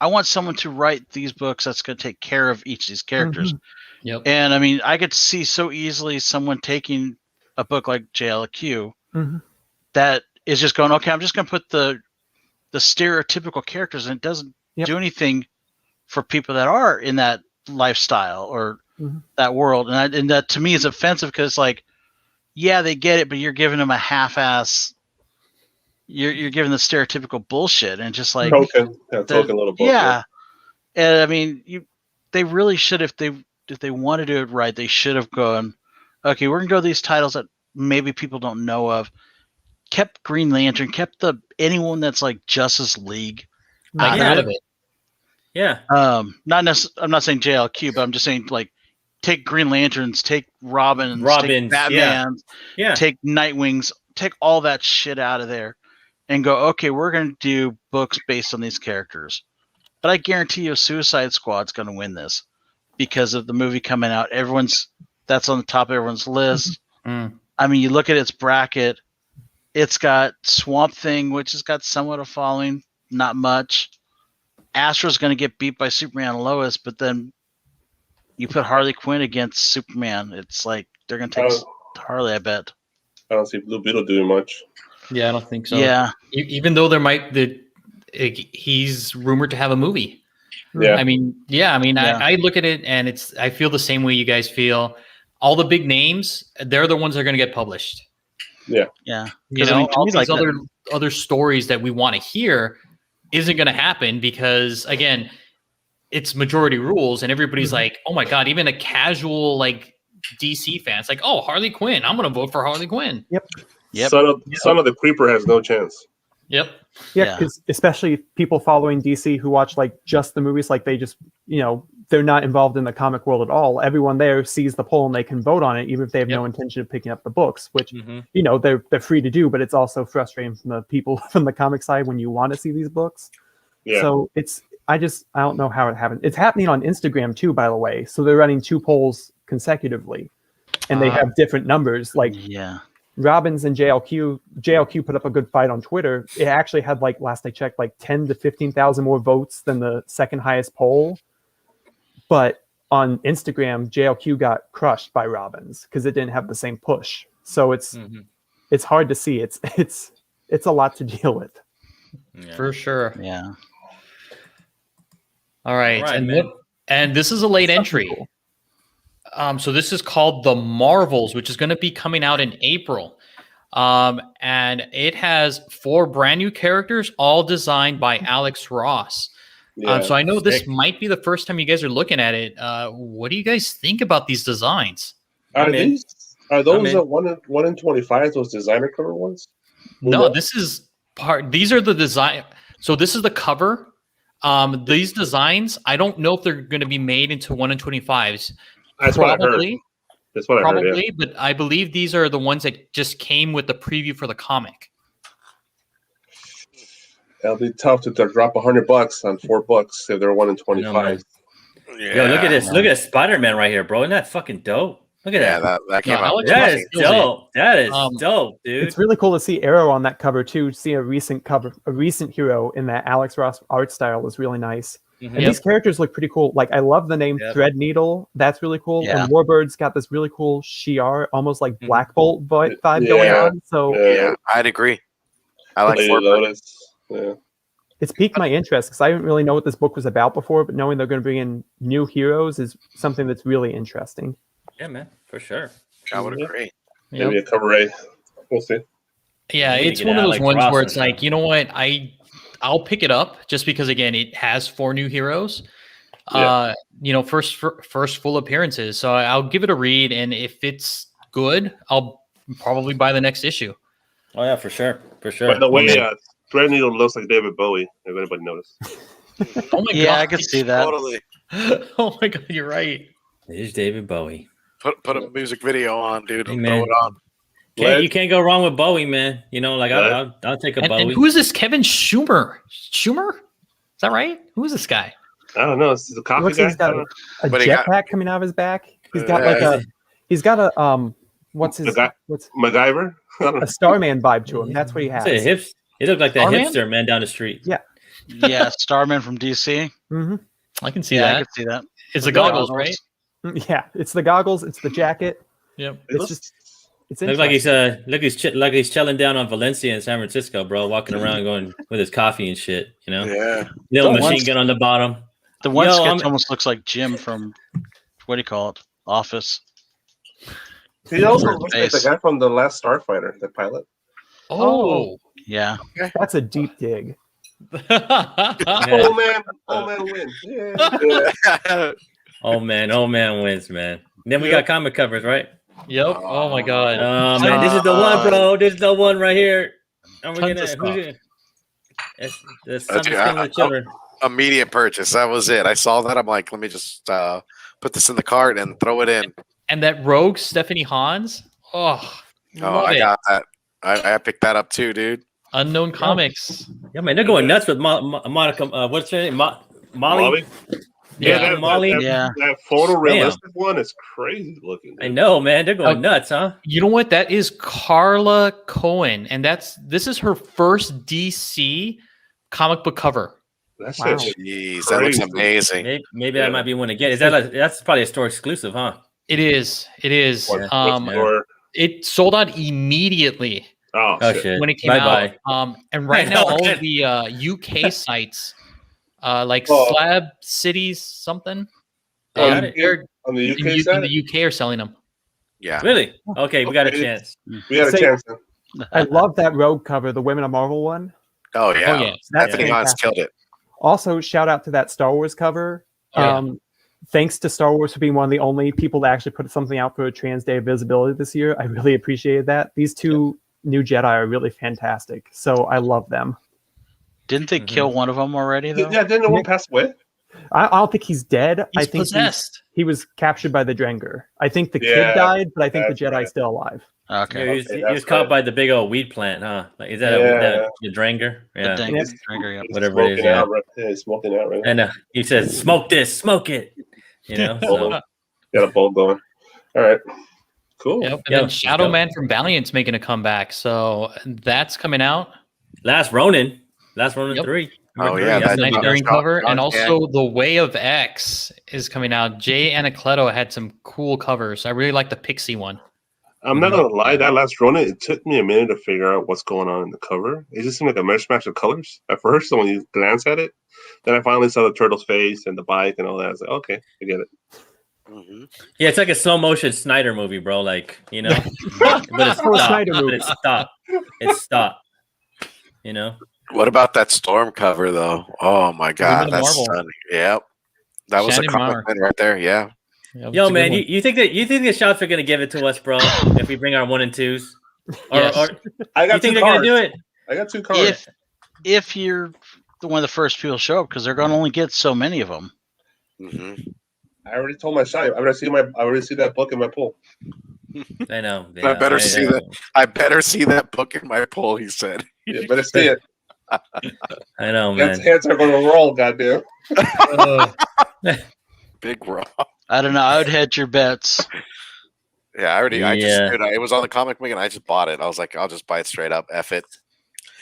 want someone to write these books that's going to take care of each of these characters. Yep. And I mean, I could see so easily someone taking a book like JLQ that is just going, okay, I'm just going to put the stereotypical characters, and it doesn't do anything for people that are in that lifestyle or that world, and that to me is offensive because like, yeah, they get it, but you're giving them a half-ass. You're giving the stereotypical bullshit, and just like token little bullshit. Yeah, and I mean, they really should, if they want to do it right, they should have gone, okay, we're gonna go these titles that maybe people don't know of. Kept Green Lantern, kept anyone that's like Justice League out of it. Yeah. I'm not saying JLQ, but I'm just saying like take Green Lanterns, take Robins, take Batman, take Nightwings, take all that shit out of there, and go, okay, we're gonna do books based on these characters. But I guarantee you, Suicide Squad's gonna win this because of the movie coming out. That's on the top of everyone's list. I mean, you look at its bracket. It's got Swamp Thing, which has got somewhat of a following, not much. Astra's going to get beat by Superman and Lois, but then you put Harley Quinn against Superman. It's like they're going to take Harley, I bet. I don't see Blue Beetle doing much. Yeah, I don't think so. Yeah. Even though he's rumored to have a movie. Yeah. I mean, I look at it and I feel the same way you guys feel. All the big names, they're the ones that are going to get published. Yeah. Yeah. You know, all these other stories that we want to hear isn't going to happen because, again, it's majority rules and everybody's like, oh my God, even a casual like DC fan, it's like, oh, Harley Quinn, I'm going to vote for Harley Quinn. Yep. Son of the Creeper has no chance. Yep. Yeah, because especially people following DC who watch like just the movies, like they just, they're not involved in the comic world at all. Everyone there sees the poll and they can vote on it, even if they have no intention of picking up the books, which, they're free to do, but it's also frustrating from the people from the comic side when you want to see these books. Yeah. So I don't know how it happened. It's happening on Instagram too, by the way. So they're running 2 polls consecutively and they have different numbers. Like, Robbins and JLQ put up a good fight on Twitter. It actually had, like, last I checked, like 10 to 15,000 more votes than the second highest poll. But on Instagram, JLQ got crushed by Robbins because it didn't have the same push. So it's hard to see. It's a lot to deal with. Yeah. For sure. Yeah. All right. And this is a late entry. Cool. So this is called The Marvels, which is going to be coming out in April. And it has 4 brand new characters, all designed by Alex Ross. So I know this might be the first time you guys are looking at it. What do you guys think about these designs? Are those 1 in 25, those designer cover ones? No, this is these are the design. So this is the cover. These designs, I don't know if they're going to be made into 1 in 25s. That's what I heard. That's what I heard. Yeah. But I believe these are the ones that just came with the preview for the comic. It'll be tough to drop $100 on 4 books if they're 1 in 25. Yo, look at this! Look at Spider-Man right here, bro. Isn't that fucking dope? Look at that. That came out. That is dope. That is dope, dude. It's really cool to see Arrow on that cover too. To see a recent hero in that Alex Ross art style is really nice. And these characters look pretty cool. Like, I love the name Threadneedle. That's really cool. Yeah. And Warbird's got this really cool Shi'ar, almost like Black Bolt vibe going on. So I'd agree. I like Warbird. Yeah. It's piqued my interest because I didn't really know what this book was about before, but knowing they're going to bring in new heroes is something that's really interesting. Yeah, man, for sure. I would agree. Maybe a cover A. We'll see. Yeah, it's one of those ones where it's like, you know what, I'll pick it up just because, again, it has 4 new heroes. First full appearances. So I'll give it a read, and if it's good, I'll probably buy the next issue. Oh yeah, for sure. By the way, Threadneedle looks like David Bowie. If anybody noticed. Oh my god! Yeah, I can see that. Totally. Oh my god, you're right. There's David Bowie. Put a music video on, dude. Hey, throw it on. You can't go wrong with Bowie, man. I'll take a Bowie. And who is this Kevin Schumer? Schumer? Is that right? Who is this guy? I don't know. It's the coffee guy. He's got a jetpack coming out of his back. He's got he's got a MacGyver? A Starman vibe to him. That's what he has. He looked like that hipster man down the street. Yeah. Yeah, Starman from DC. Mm-hmm. I can see that. I can see that. It's the goggles, right? Yeah, it's the goggles. It's the jacket. Yep. It's looks like he's chilling down on Valencia in San Francisco, bro. Walking around going with his coffee and shit. Yeah. Little machine gun on the bottom. The one Yo, sketch almost looks like Jim from what do you call it? Office. He also Or looks like the Space. guy from the last Starfighter, the pilot. Oh. Yeah. That's a deep dig. Oh man, win. Yeah. Oh man wins, man. Then we got comic covers, right? Yep. Oh my god. Oh man, this is the one, bro. This is the one right here. And we're Tons of gonna. stuff. It's something killing the children. Immediate purchase. That was it. I saw that. I'm like, let me just put this in the cart and throw it in. And that rogue Stephanie Hans. Oh, love I it. got that. I picked that up too, dude. Unknown Comics. Yeah, man, they're going nuts with Monica. What's her name? Molly. Yeah, Molly. That photorealistic one is crazy looking. Dude. I know, man. They're going nuts, huh? You know what? That is Carla Cohen, and this is her first DC comic book cover. That's Wow. Jeez, that looks amazing. Maybe that might be one to get. That's probably a store exclusive, huh? It is. It is. What's your- It sold out immediately Oh, shit. shit. when it came Bye-bye. out. And right I now, know, all right? of the UK sites, like Oh. Slab Cities something, Got it. they're On the in, UK in side, the UK are selling them. Yeah. Really? Okay, we got a Okay. chance. we got a Say- chance. Then. I love that Rogue cover, the Women of Marvel one. Oh yeah. Oh yeah. That's Stephanie Hans fantastic. killed it. Also, shout out to that Star Wars cover. Oh, yeah. Thanks to Star Wars for being one of the only people to actually put something out for a Trans Day of Visibility this year. I really appreciated that. These two new Jedi are really fantastic, so I love them. Didn't they kill one of them already though? Yeah, didn't the one pass away? I don't think he's dead. He's I think possessed. he was captured by the Drenger. I think the Yeah, kid died, but I think the that's Jedi's right. still alive. Okay. Yeah, he was that's caught right. by the big old weed plant, huh? Like, is that Yeah. the Dranger? Yeah. The Yes. Dranger, yeah. Whatever it is, Smoking yeah. out, right? Yeah, he's smoking out right now. And he says, "Smoke this, smoke it." You know. So, Got a bowl going. All right. Cool. Yep. And Yeah, then let's Shadow go. Man from Valiant's making a comeback, so that's coming out. Last Ronin Yep. 3. Oh, Number yeah, three, that's Nice John- during John- cover, John and Jan. also The Way of X is coming out. Jay Anacleto had some cool covers. I really like the Pixie one. I'm not gonna lie, that last Ronin, it took me a minute to figure out what's going on in the cover. It just seemed like a mishmash of colors at first. So when you glance at it, then I finally saw the turtle's face and the bike and all that. I was like, okay, I get it. Mhm. Yeah, it's like a slow motion Snyder movie, bro. Like, you know, but it's For a stopped. Snyder But movie. it's stopped. It's stopped. You know. What about that Storm cover though? Oh my god, Women of that's Marvel. stunning. Yep. That was a Shannon Marr. compliment right there. Yeah. Yeah, it's Yo, a man, good one. you think the shops are gonna give it to us, bro? If we bring our 1 and 2s, or, Yes. or I you got think two they're gonna cards. do it? I got 2 cards. If you're one of the first people to show up, because they're going to only get so many of them. hmm I already told my shop. I already see that book in my pool. I know. I better see that. I better see that book in my poll. He said. You better see it. I know, man. Heads are going to roll, goddamn. Big raw. I don't know. I would hedge your bets. Yeah, I Yeah. just it was on the comic wing and I just bought it. I was like, I'll just buy it straight up. F it.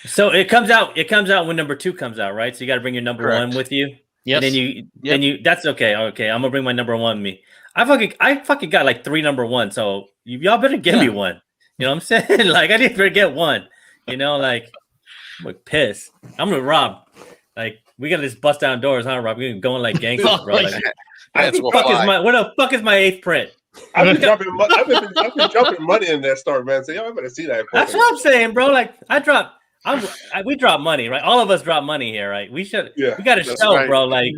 So it comes out. It comes out when number 2 comes out, right? So you got to bring your number Correct. 1 with you. Yes. And then you. That's okay. Okay, I'm gonna bring my number 1 with me. I fucking got like 3 number 1. So y'all better give me one. You know what I'm saying? Like I need to get one. You know, like I'm like pissed. I'm gonna Rob. Like we gotta just bust down doors, huh, Rob? We're going like gangsters, bro. Like, Hands will what fly. the fuck is my 8th print? I've been dropping money in that store, man. So y'all better see that. That's what I'm saying, bro. Like we drop money, right? All of us drop money here, right? We should. Yeah, we got to that's show, right. bro. Like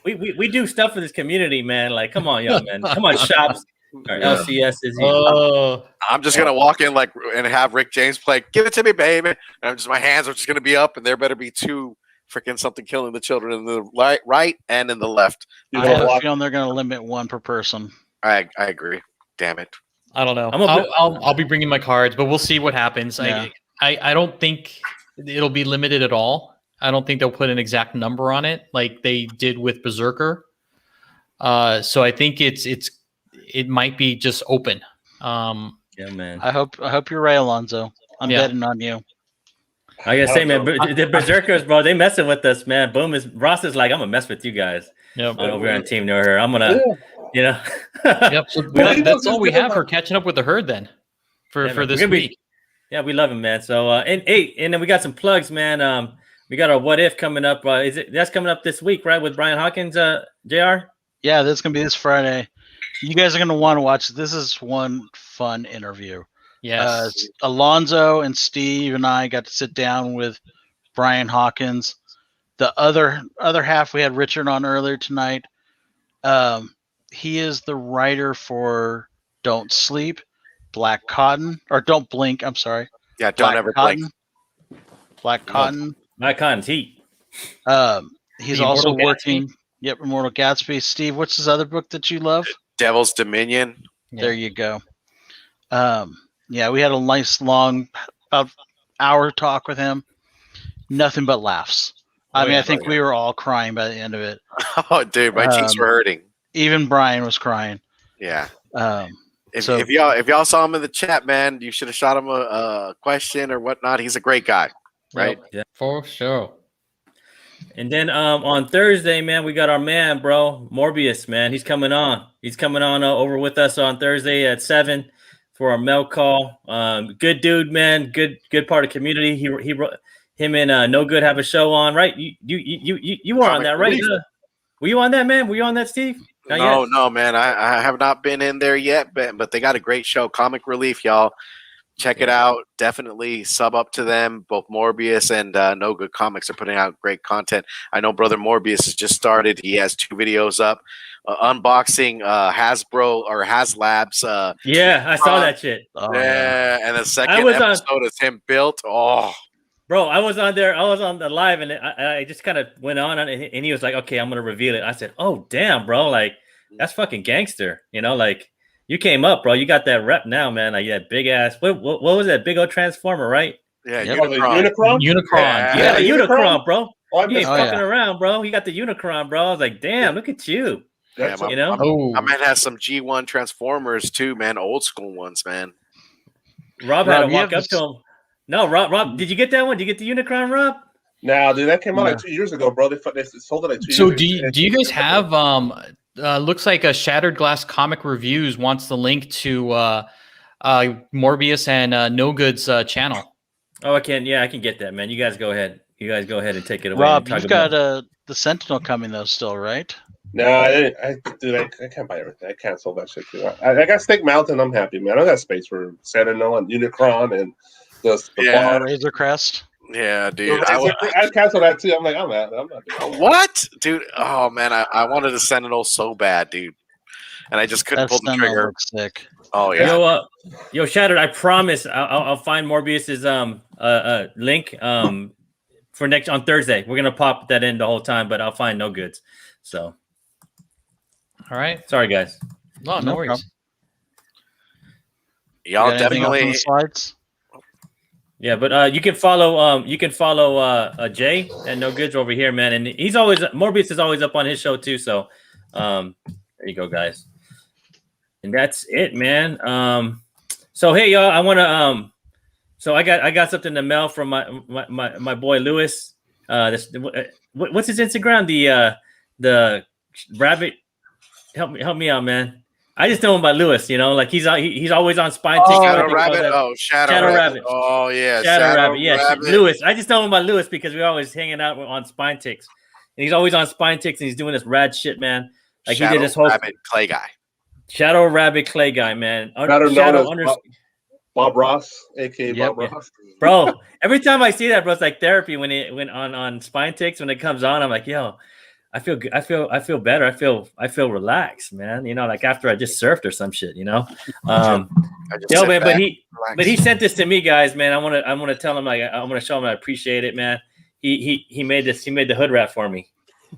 we do stuff for this community, man. Like, come on, yo, man. Come on, shops. Or LCS is here. Oh, I'm just gonna walk in like and have Rick James play. Give it to me, baby. And my hands are just gonna be up, and there better be 2 freaking something killing the children in the right and in the left. I have a feeling they're going to limit 1 per person. I agree. Damn it. I don't know. I'm gonna I'll be bringing my cards, but we'll see what happens. Yeah. I don't think it'll be limited at all. I don't think they'll put an exact number on it like they did with Berserker. So I think it might be just open. Yeah, man. I hope you're right, Alonzo. I'm Yeah. betting on you. I gotta say, man, the Berserkers, bro, they messing with us, man. Ross is like, I'm gonna mess with you guys. Yep. Over on Team Norher. I'm gonna, you know. Yep. So that's all we have for catching up with the herd then for man, this we're gonna week. Yeah, we love him, man. So and then we got some plugs, man. We got our What If coming up. That's coming up this week, right? With Brian Hawkins, JR? Yeah, that's gonna be this Friday. You guys are gonna want to watch it. This is one fun interview. Yes. Alonzo and Steve and I got to sit down with Brian Hawkins. The other half, we had Richard on earlier tonight. He is the writer for Don't Sleep, Black Cotton, or Don't Blink. I'm sorry. Yeah, don't ever blink. Black Cotton. Black Cotton's heat. He's The also Immortal working. Yep, Immortal Gatsby. Steve, what's his other book that you love? Devil's Dominion. Yeah. There you go. Yeah, we had a nice long, about hour talk with him. Nothing but laughs. I think we were all crying by the end of it. Oh, dude, my cheeks were hurting. Even Brian was crying. Yeah. If So- y'all saw him in the chat, man, you should have shot him a question or whatnot. He's a great guy, right? Yeah. For sure. And then on Thursday, man, we got our man, bro, Morbius, man. He's coming on. He's coming on over with us on Thursday at 7 for our mail call. Good dude, man. Good part of the community. He wrote him and No Good have a show on, right? You were on that, right? Were you on that, man? Were you on that, Steve? No, man. I have not been in there yet, but they got a great show, Comic Relief, y'all. Check it out. Definitely sub up to them. Both Morbius and No Good Comics are putting out great content. I know Brother Morbius has just started. He has 2 videos up. Unboxing Hasbro or HasLabs. Yeah, I saw that shit. Oh, Yeah, and the second episode is him built. Oh, Bro, I was on there. I was on the live, and I just kind of went on, and he was like, "Okay, I'm gonna reveal it." I said, "Oh, damn, bro! Like that's fucking gangster, you know? Like you came up, bro. You got that rep now, man. Like that big ass. What was that big old transformer, right? yeah, Yep. Unicron? Unicron. Yeah, the Unicron? Unicron, bro. Oh, I You ain't missed fucking yeah. around, bro. You got the Unicron, bro. I was like, damn, look at you. Yeah, that. You know? Oh, my man has some G1 Transformers too, man. Old school ones, man. Rob had to you walk have up to him. No, Rob, did you get that one? Did you get the Unicron, Rob? Nah, dude, that came out like 2 years ago, bro. They sold it like 2 years so ago. do you guys have looks like a Shattered Glass Comic Reviews wants the link to Morbius and No Good's channel. Oh, I can get that, man. You guys go ahead. You guys go ahead and take it away. Rob, and talk you've about- got the Sentinel coming though, still, right? No, I can't buy everything. I canceled that shit too. I got Snake Mountain. I'm happy, man. I got space for Sentinel and Unicron and the Yeah. bar. Razor Crest. Yeah, dude. I canceled that too. I'm like, I'm not doing that. What, dude? Oh man, I wanted a Sentinel so bad, dude, and I just couldn't That pull the Sentinel trigger. looks sick. Oh yeah. Yo, Shattered. I promise, I'll find Morbius's link for next on Thursday. We're gonna pop that in the whole time, but I'll find No Goods. So, All right. sorry, guys. No, no No worries. problem. Y'all You got anything else on definitely. the slides? Yeah, but you can follow Jay and No Goods over here, man. And he's always Morbius is always up on his show too. So there you go, guys. And that's it, man. So hey y'all, I wanna so I got something to mail from my boy Lewis. What's his Instagram? The rabbit. Help me out, man. I just know him by Lewis, you know, like he's always on Spine Tick. Shadow Rabbit. Oh, Shadow Rabbit. Oh yeah, Shadow Rabbit. Yeah, Rabbit. Lewis. I just know him by Lewis because we're always hanging out on Spine Ticks, and he's always on Spine Ticks, and he's doing this rad shit, man. Like Shadow he did this whole Rabbit clay guy. Shadow Rabbit Clay guy, man. Better known Shadow as Bob Ross, aka Yep. Bob Ross. bro. Every time I see that, bro, it's like therapy. When on Spine Ticks, when it comes on, I'm like, yo, I feel good. I feel better. I feel relaxed, man. You know, like after I just surfed or some shit, you know. I just Yo, sit man, back, but relax. he sent this to me, guys, man. I want to tell him, like, I want to show him I appreciate it, man. He made this. He made the hood wrap for me.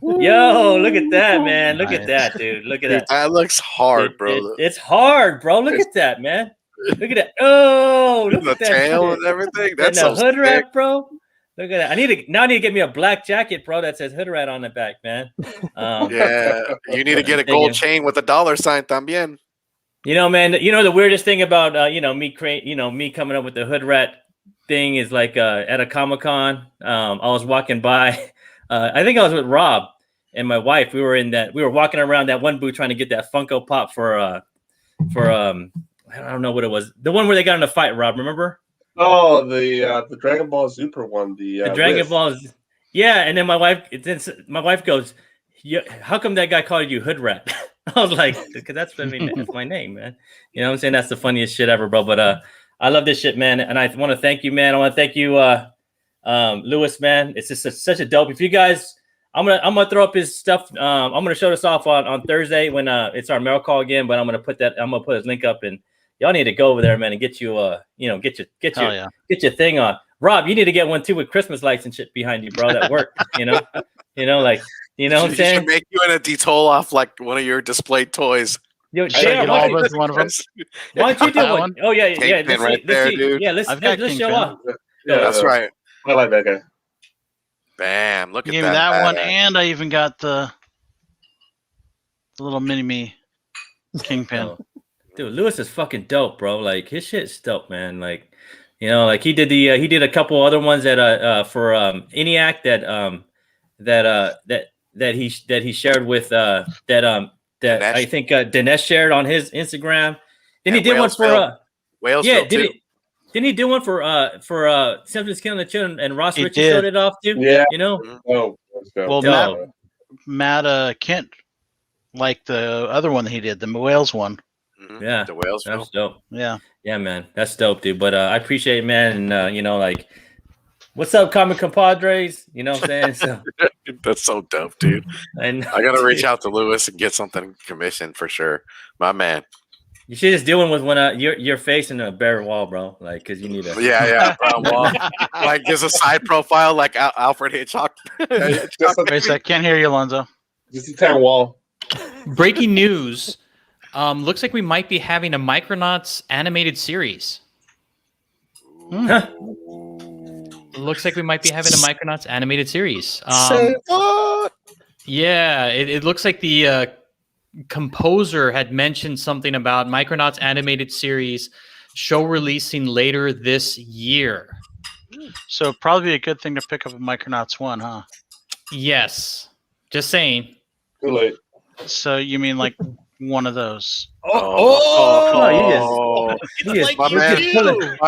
Yo, look at that, man. Look at that, dude. Look at Dude, that. that looks hard, bro. It's hard, bro. Look at that, man. Look at that. Oh, look the at that. tail shit. and everything. And That's the so hood sick. wrap, bro. Look at that. I need to get me a black jacket, bro, that says hood rat on the back, man. Yeah, you need to get a Thank gold you. chain with a dollar sign también. You know, man. You know the weirdest thing about me coming up with the hood rat thing is like at a Comic-Con. I was walking by. I think I was with Rob and my wife. We were walking around that one booth trying to get that Funko Pop for I don't know what it was. The one where they got in a fight, Rob. Remember? Oh, the Dragon Ball Super one. The The Dragon Rift. Ball. Yeah, and then my wife goes, how come that guy called you hood rat? I was like, because that's my name, man. You know what I'm saying? That's the funniest shit ever, bro. But I love this shit, man. And I want to thank you, man. I want to thank you, Lewis, man. It's just such a dope. If you guys, I'm gonna throw up his stuff. I'm gonna show this off on Thursday when it's our mail call again. But I'm gonna put his link up, and y'all need to go over there, man, and get you get your thing on. Rob, you need to get one too with Christmas lights and shit behind you, bro. That work, you know, like. You know what I'm saying? Should make you in a detoll off like one of your displayed toys. Yo, JR, why one of them. don't you do one? Oh yeah. Dude. Yeah, let's show up. Yeah, that's right. I like that guy. Bam! Look at Give that. me that one, and I even got the little mini me kingpin. Oh. Dude, Lewis is fucking dope, bro. Like his shit's dope, man. Like, you know, like he did a couple other ones that for ENIAC that he shared with that Dinesh. I think Dinesh shared on his Instagram. Then he did one for Wales. Yeah, didn't he do one for Simpsons Killing the Children and Ross He Richards did. showed it off too? Yeah. You know? Oh, Well, Matt Kent like the other one that he did, the Wales one. Yeah, the Wales. That's dope. Yeah, man, that's dope, dude. But I appreciate it, man, and you know, like, what's up, comic compadres? You know what I'm saying? So, that's so dope, dude. I gotta reach out to Lewis and get something commissioned for sure, my man. You should just do one with your face in a bare wall, bro. Like, because you need a brown wall, like just a side profile, like Alfred Hitchcock. I can't hear you, Alonzo. Just a tan wall. Breaking news. Looks like we might be having a Micronauts animated series. Looks like we might be having a Micronauts animated series. Say what? Yeah, it looks like the composer had mentioned something about Micronauts animated series show releasing later this year. So probably be a good thing to pick up a Micronauts 1, huh? Yes. Just saying. Too late. So you mean like one of those? My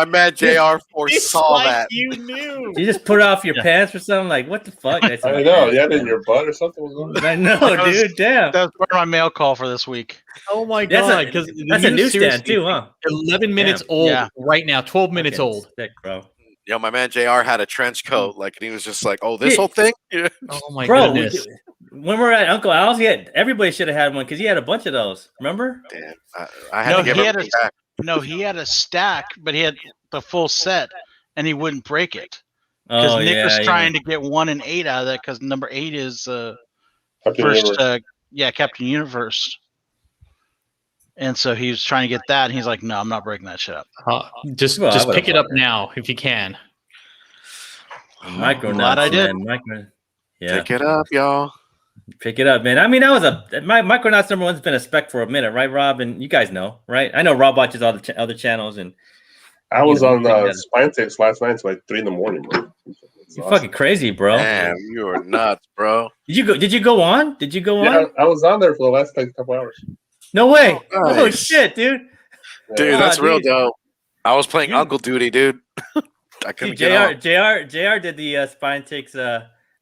man JR foresaw that. You knew. You just put it off your pants or something. Like, what the fuck? I know. You had it in your butt or something. I know, dude. Damn. That was part of my mail call for this week. Oh my god! Because that's a newsstand too, huh? 11 minutes old right now. 12 minutes old. Sick, bro. Yo, my man JR had a trench coat, like, and he was just like, "Oh, this whole thing." Oh my goodness. When we're at Uncle Al's, everybody should have had one because he had a bunch of those. Remember? Damn, I had to give him back. No, he had a stack, but he had the full set, and he wouldn't break it because Nick was trying to get 1 and 8 out of that because number 8 is first, Captain Universe, and so he was trying to get that, and he's like, "No, I'm not breaking that shit up." Just pick it up now if you can. Micronauts, glad I did. Pick it up, y'all. Pick it up, man. I mean, that was my Micronauts number 1's been a spec for a minute, right, Rob? And you guys know, right? I know Rob watches all the other channels, and I was on Spine Takes last night until like 3 in the morning, bro. You're fucking crazy, bro. Damn, you are nuts, bro. Did you go on? Yeah, I was on there for the last like couple hours. No way. Oh, nice. Oh shit, dude. Dude, that's real dope. I was playing Uncle Duty, dude. I couldn't get on. JR did the Spine Takes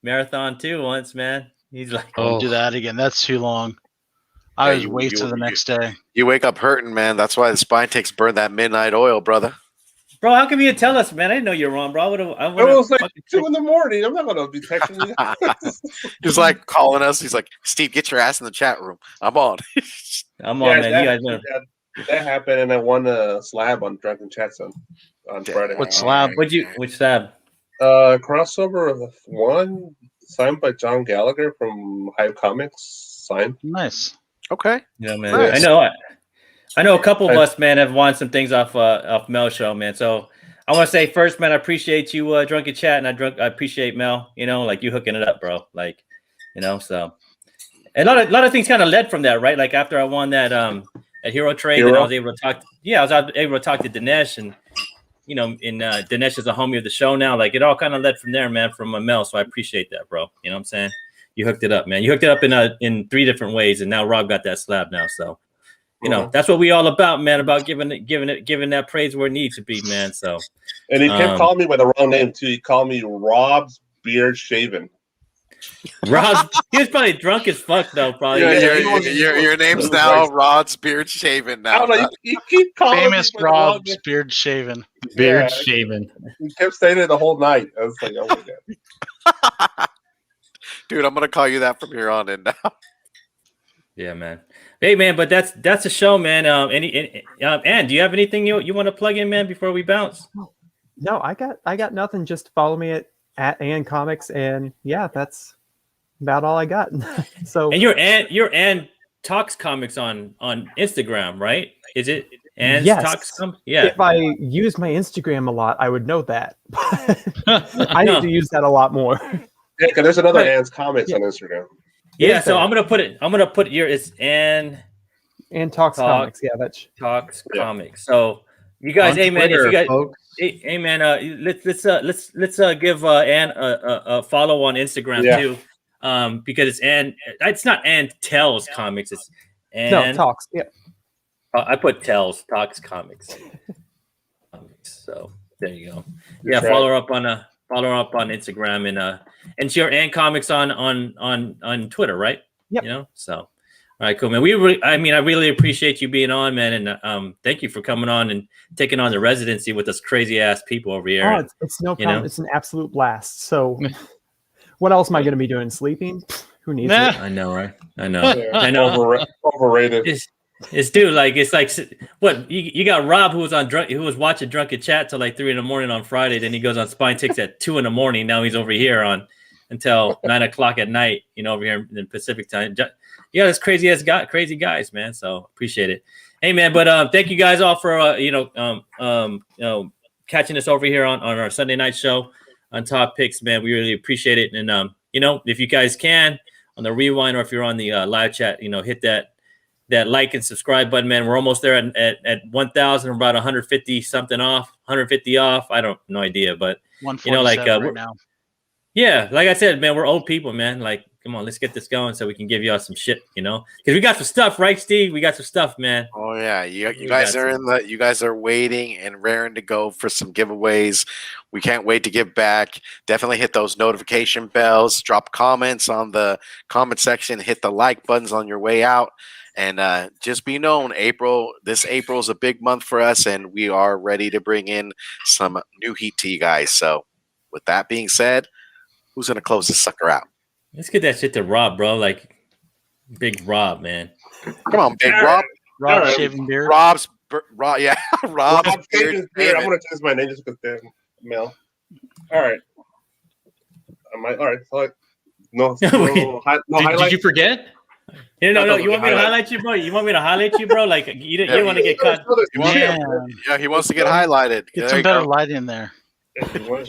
marathon too once, man. He's like, "Don't do that again. That's too long." I was wasted the next day. You wake up hurting, man. That's why the Spine Takes burn that midnight oil, brother. Bro, how come you didn't tell us, man? I didn't know you were on, bro. I was like 2 in the morning. I'm not gonna be texting you. He's like calling us. He's like, "Steve, get your ass in the chat room. I'm on." I'm on, man. You guys know. That happened, and I won a slab on Drunken Chats on Friday. What slab? Which slab? Crossover of one signed by John Gallagher from Hive Comics. Signed. Nice. Okay. Yeah, man. Nice. I know a couple of us, man, have won some things off Mel show, man. So I want to say first, man, I appreciate you, Drunken Chat, and I appreciate Mel. You know, like you hooking it up, bro. Like, you know, so a lot of things kind of led from that, right? Like after I won that at Hero Trade, and I was able to talk. I was able to talk to Dinesh, and you know, Dinesh is a homie of the show now. Like it all kind of led from there, man, from Mel. So I appreciate that, bro. You know what I'm saying? You hooked it up, man. You hooked it up in 3 different ways, and now Rob got that slab now. So, you know, that's what we all about, man. About giving that praise where it needs to be, man. So, and he kept calling me by the wrong name too. He called me Rob's Beard Shaven. He was probably drunk as fuck though. Probably. Your name's now Rod's Beard Shaven. Now, I don't know. You keep calling Famous me for the Rob's longest. beard shaven. Beard Yeah. shaven. You kept saying it the whole night. I was like, oh my god. dude, I'm gonna call you that from here on in now. Yeah, man. Hey, man, but that's the show, man. Ann, do you have anything you want to plug in, man, before we bounce? No, I got nothing. Just follow me at Ann Comics, and yeah, that's about all I got. So And you're Ann Talks Comics on Instagram, right? Is it Ann's Yes. Talks Comics? Yeah. if I use my Instagram a lot, I would know that. I need to use that a lot more. Yeah, because there's another Ann's Comics on Instagram. Yeah, Is so there? I'm gonna put it's Ann And Talks Talk. Comics, yeah, that's Talks Yeah. Comics. So you guys, On hey man, if Twitter, you guys, folks. hey man, let's give Ann a follow on Instagram Yeah. too, because it's Ann. It's not Ann Tells Comics. It's no Ann. Talks. Yeah, I put Talks Comics. So there you go. Yeah, That's follow her up on Instagram and share Ann Comics on Twitter, right? Yep. You know, so all right, cool, man. I really appreciate you being on, man, and thank you for coming on and taking on the residency with us crazy ass people over here. oh, And, it's no you problem. know? It's an absolute blast. So, what else am I going to be doing? Sleeping? Who needs Nah. it? I know, right? I know. Yeah, I know. Overrated. It's dude, like it's like what you got Rob who was watching Drunken Chat till like 3 a.m. on Friday, then he goes on Spine Ticks at 2 a.m. Now he's over here on until 9 o'clock at night, you know, over here in Pacific time. Yeah, this crazy guys, man. So appreciate it. Hey man, but thank you guys all for catching us over here on our Sunday night show on Top Picks, man. We really appreciate it. And if you guys can on the rewind or if you're on the live chat, hit that like and subscribe button, man. We're almost there at 1,000. We're about 150 something off, 150 off. I don't no idea, but 147 right now. yeah, like I said, man, we're old people, man. Like, come on, let's get this going so we can give y'all some shit, because we got some stuff, right, Steve? We got some stuff, man. Oh yeah, you guys are you guys are waiting and raring to go for some giveaways. We can't wait to give back. Definitely hit those notification bells. Drop comments on the comment section. Hit the like buttons on your way out. And just be known, this April is a big month for us, and we are ready to bring in some new heat to you guys. So, with that being said, who's going to close this sucker out? Let's get that shit to Rob, bro. Like, big Rob, man. Come on, big Rob. Rob All right. shaving beard. Rob's Rob beard. I'm gonna change my name just because they're male. All right. All right. So no highlight. Did you forget? No. You want me to highlight you, bro? You want me to highlight you, bro? Like, you didn't want to get cut. Yeah, he wants to get highlighted. Get There some you better go. light in there.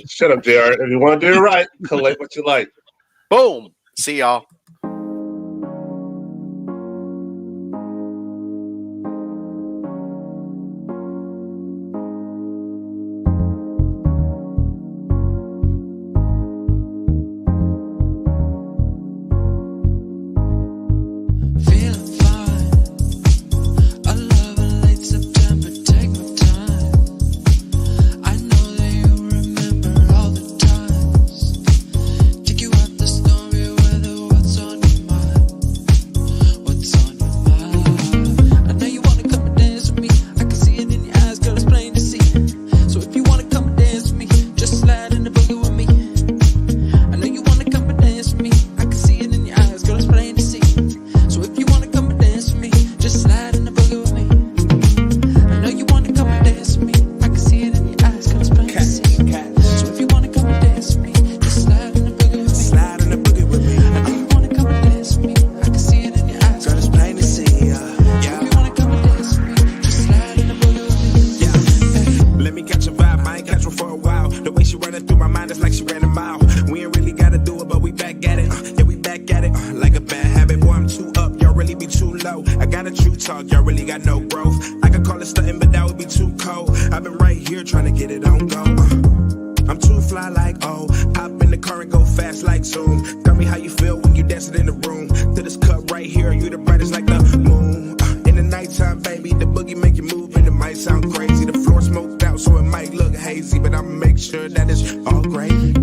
Shut up, JR. If you want to do it right, collect what you like. Boom. See y'all. Feeling fine. I love a late September. Take my time. I know that you remember all the times. Take you out the stormy weather. What's on your mind? What's on your mind? I know you wanna come and dance with me. I can see it in your eyes, girl. It's plain to see. So if you wanna come and dance with me, just slide in the boogie with me. I know you wanna come and dance with me. I can see it in your eyes, girl. It's plain to see. So if you wanna come and dance with me, just slide in the boogie with me. I know you wanna come and dance with me. I can see it in your eyes, girl. It's plain to see. So if you wanna come and dance with me, just slide in the boogie with me. Slide in the boogie with me. I know you wanna come and dance with me. I can see it in your eyes, Girl, it's plain to see. So if you wanna come and dance with me, just slide in the boogie with me. Let me catch a vibe. I ain't catch one for a while. The way she running through my mind is like she ran a mile. We ain't really gotta do it, but we back at it. Yeah, we back at it. Like a bad habit. Boy, I'm too up. Y'all really be too low. I got a true talk. Y'all really got no growth. I could call it stunting, but that would be too cold. I've been right here trying to get it on go. I'm too fly like oh. Hop in the car and go fast like Zoom. Tell me how you feel when you dancing in the room. To this cup right here, you the brightest like the moon. In the nighttime, baby, the boogie make you move and it might sound crazy. The floor smoked out, so it might look hazy, but I'ma make sure that it's all gravy.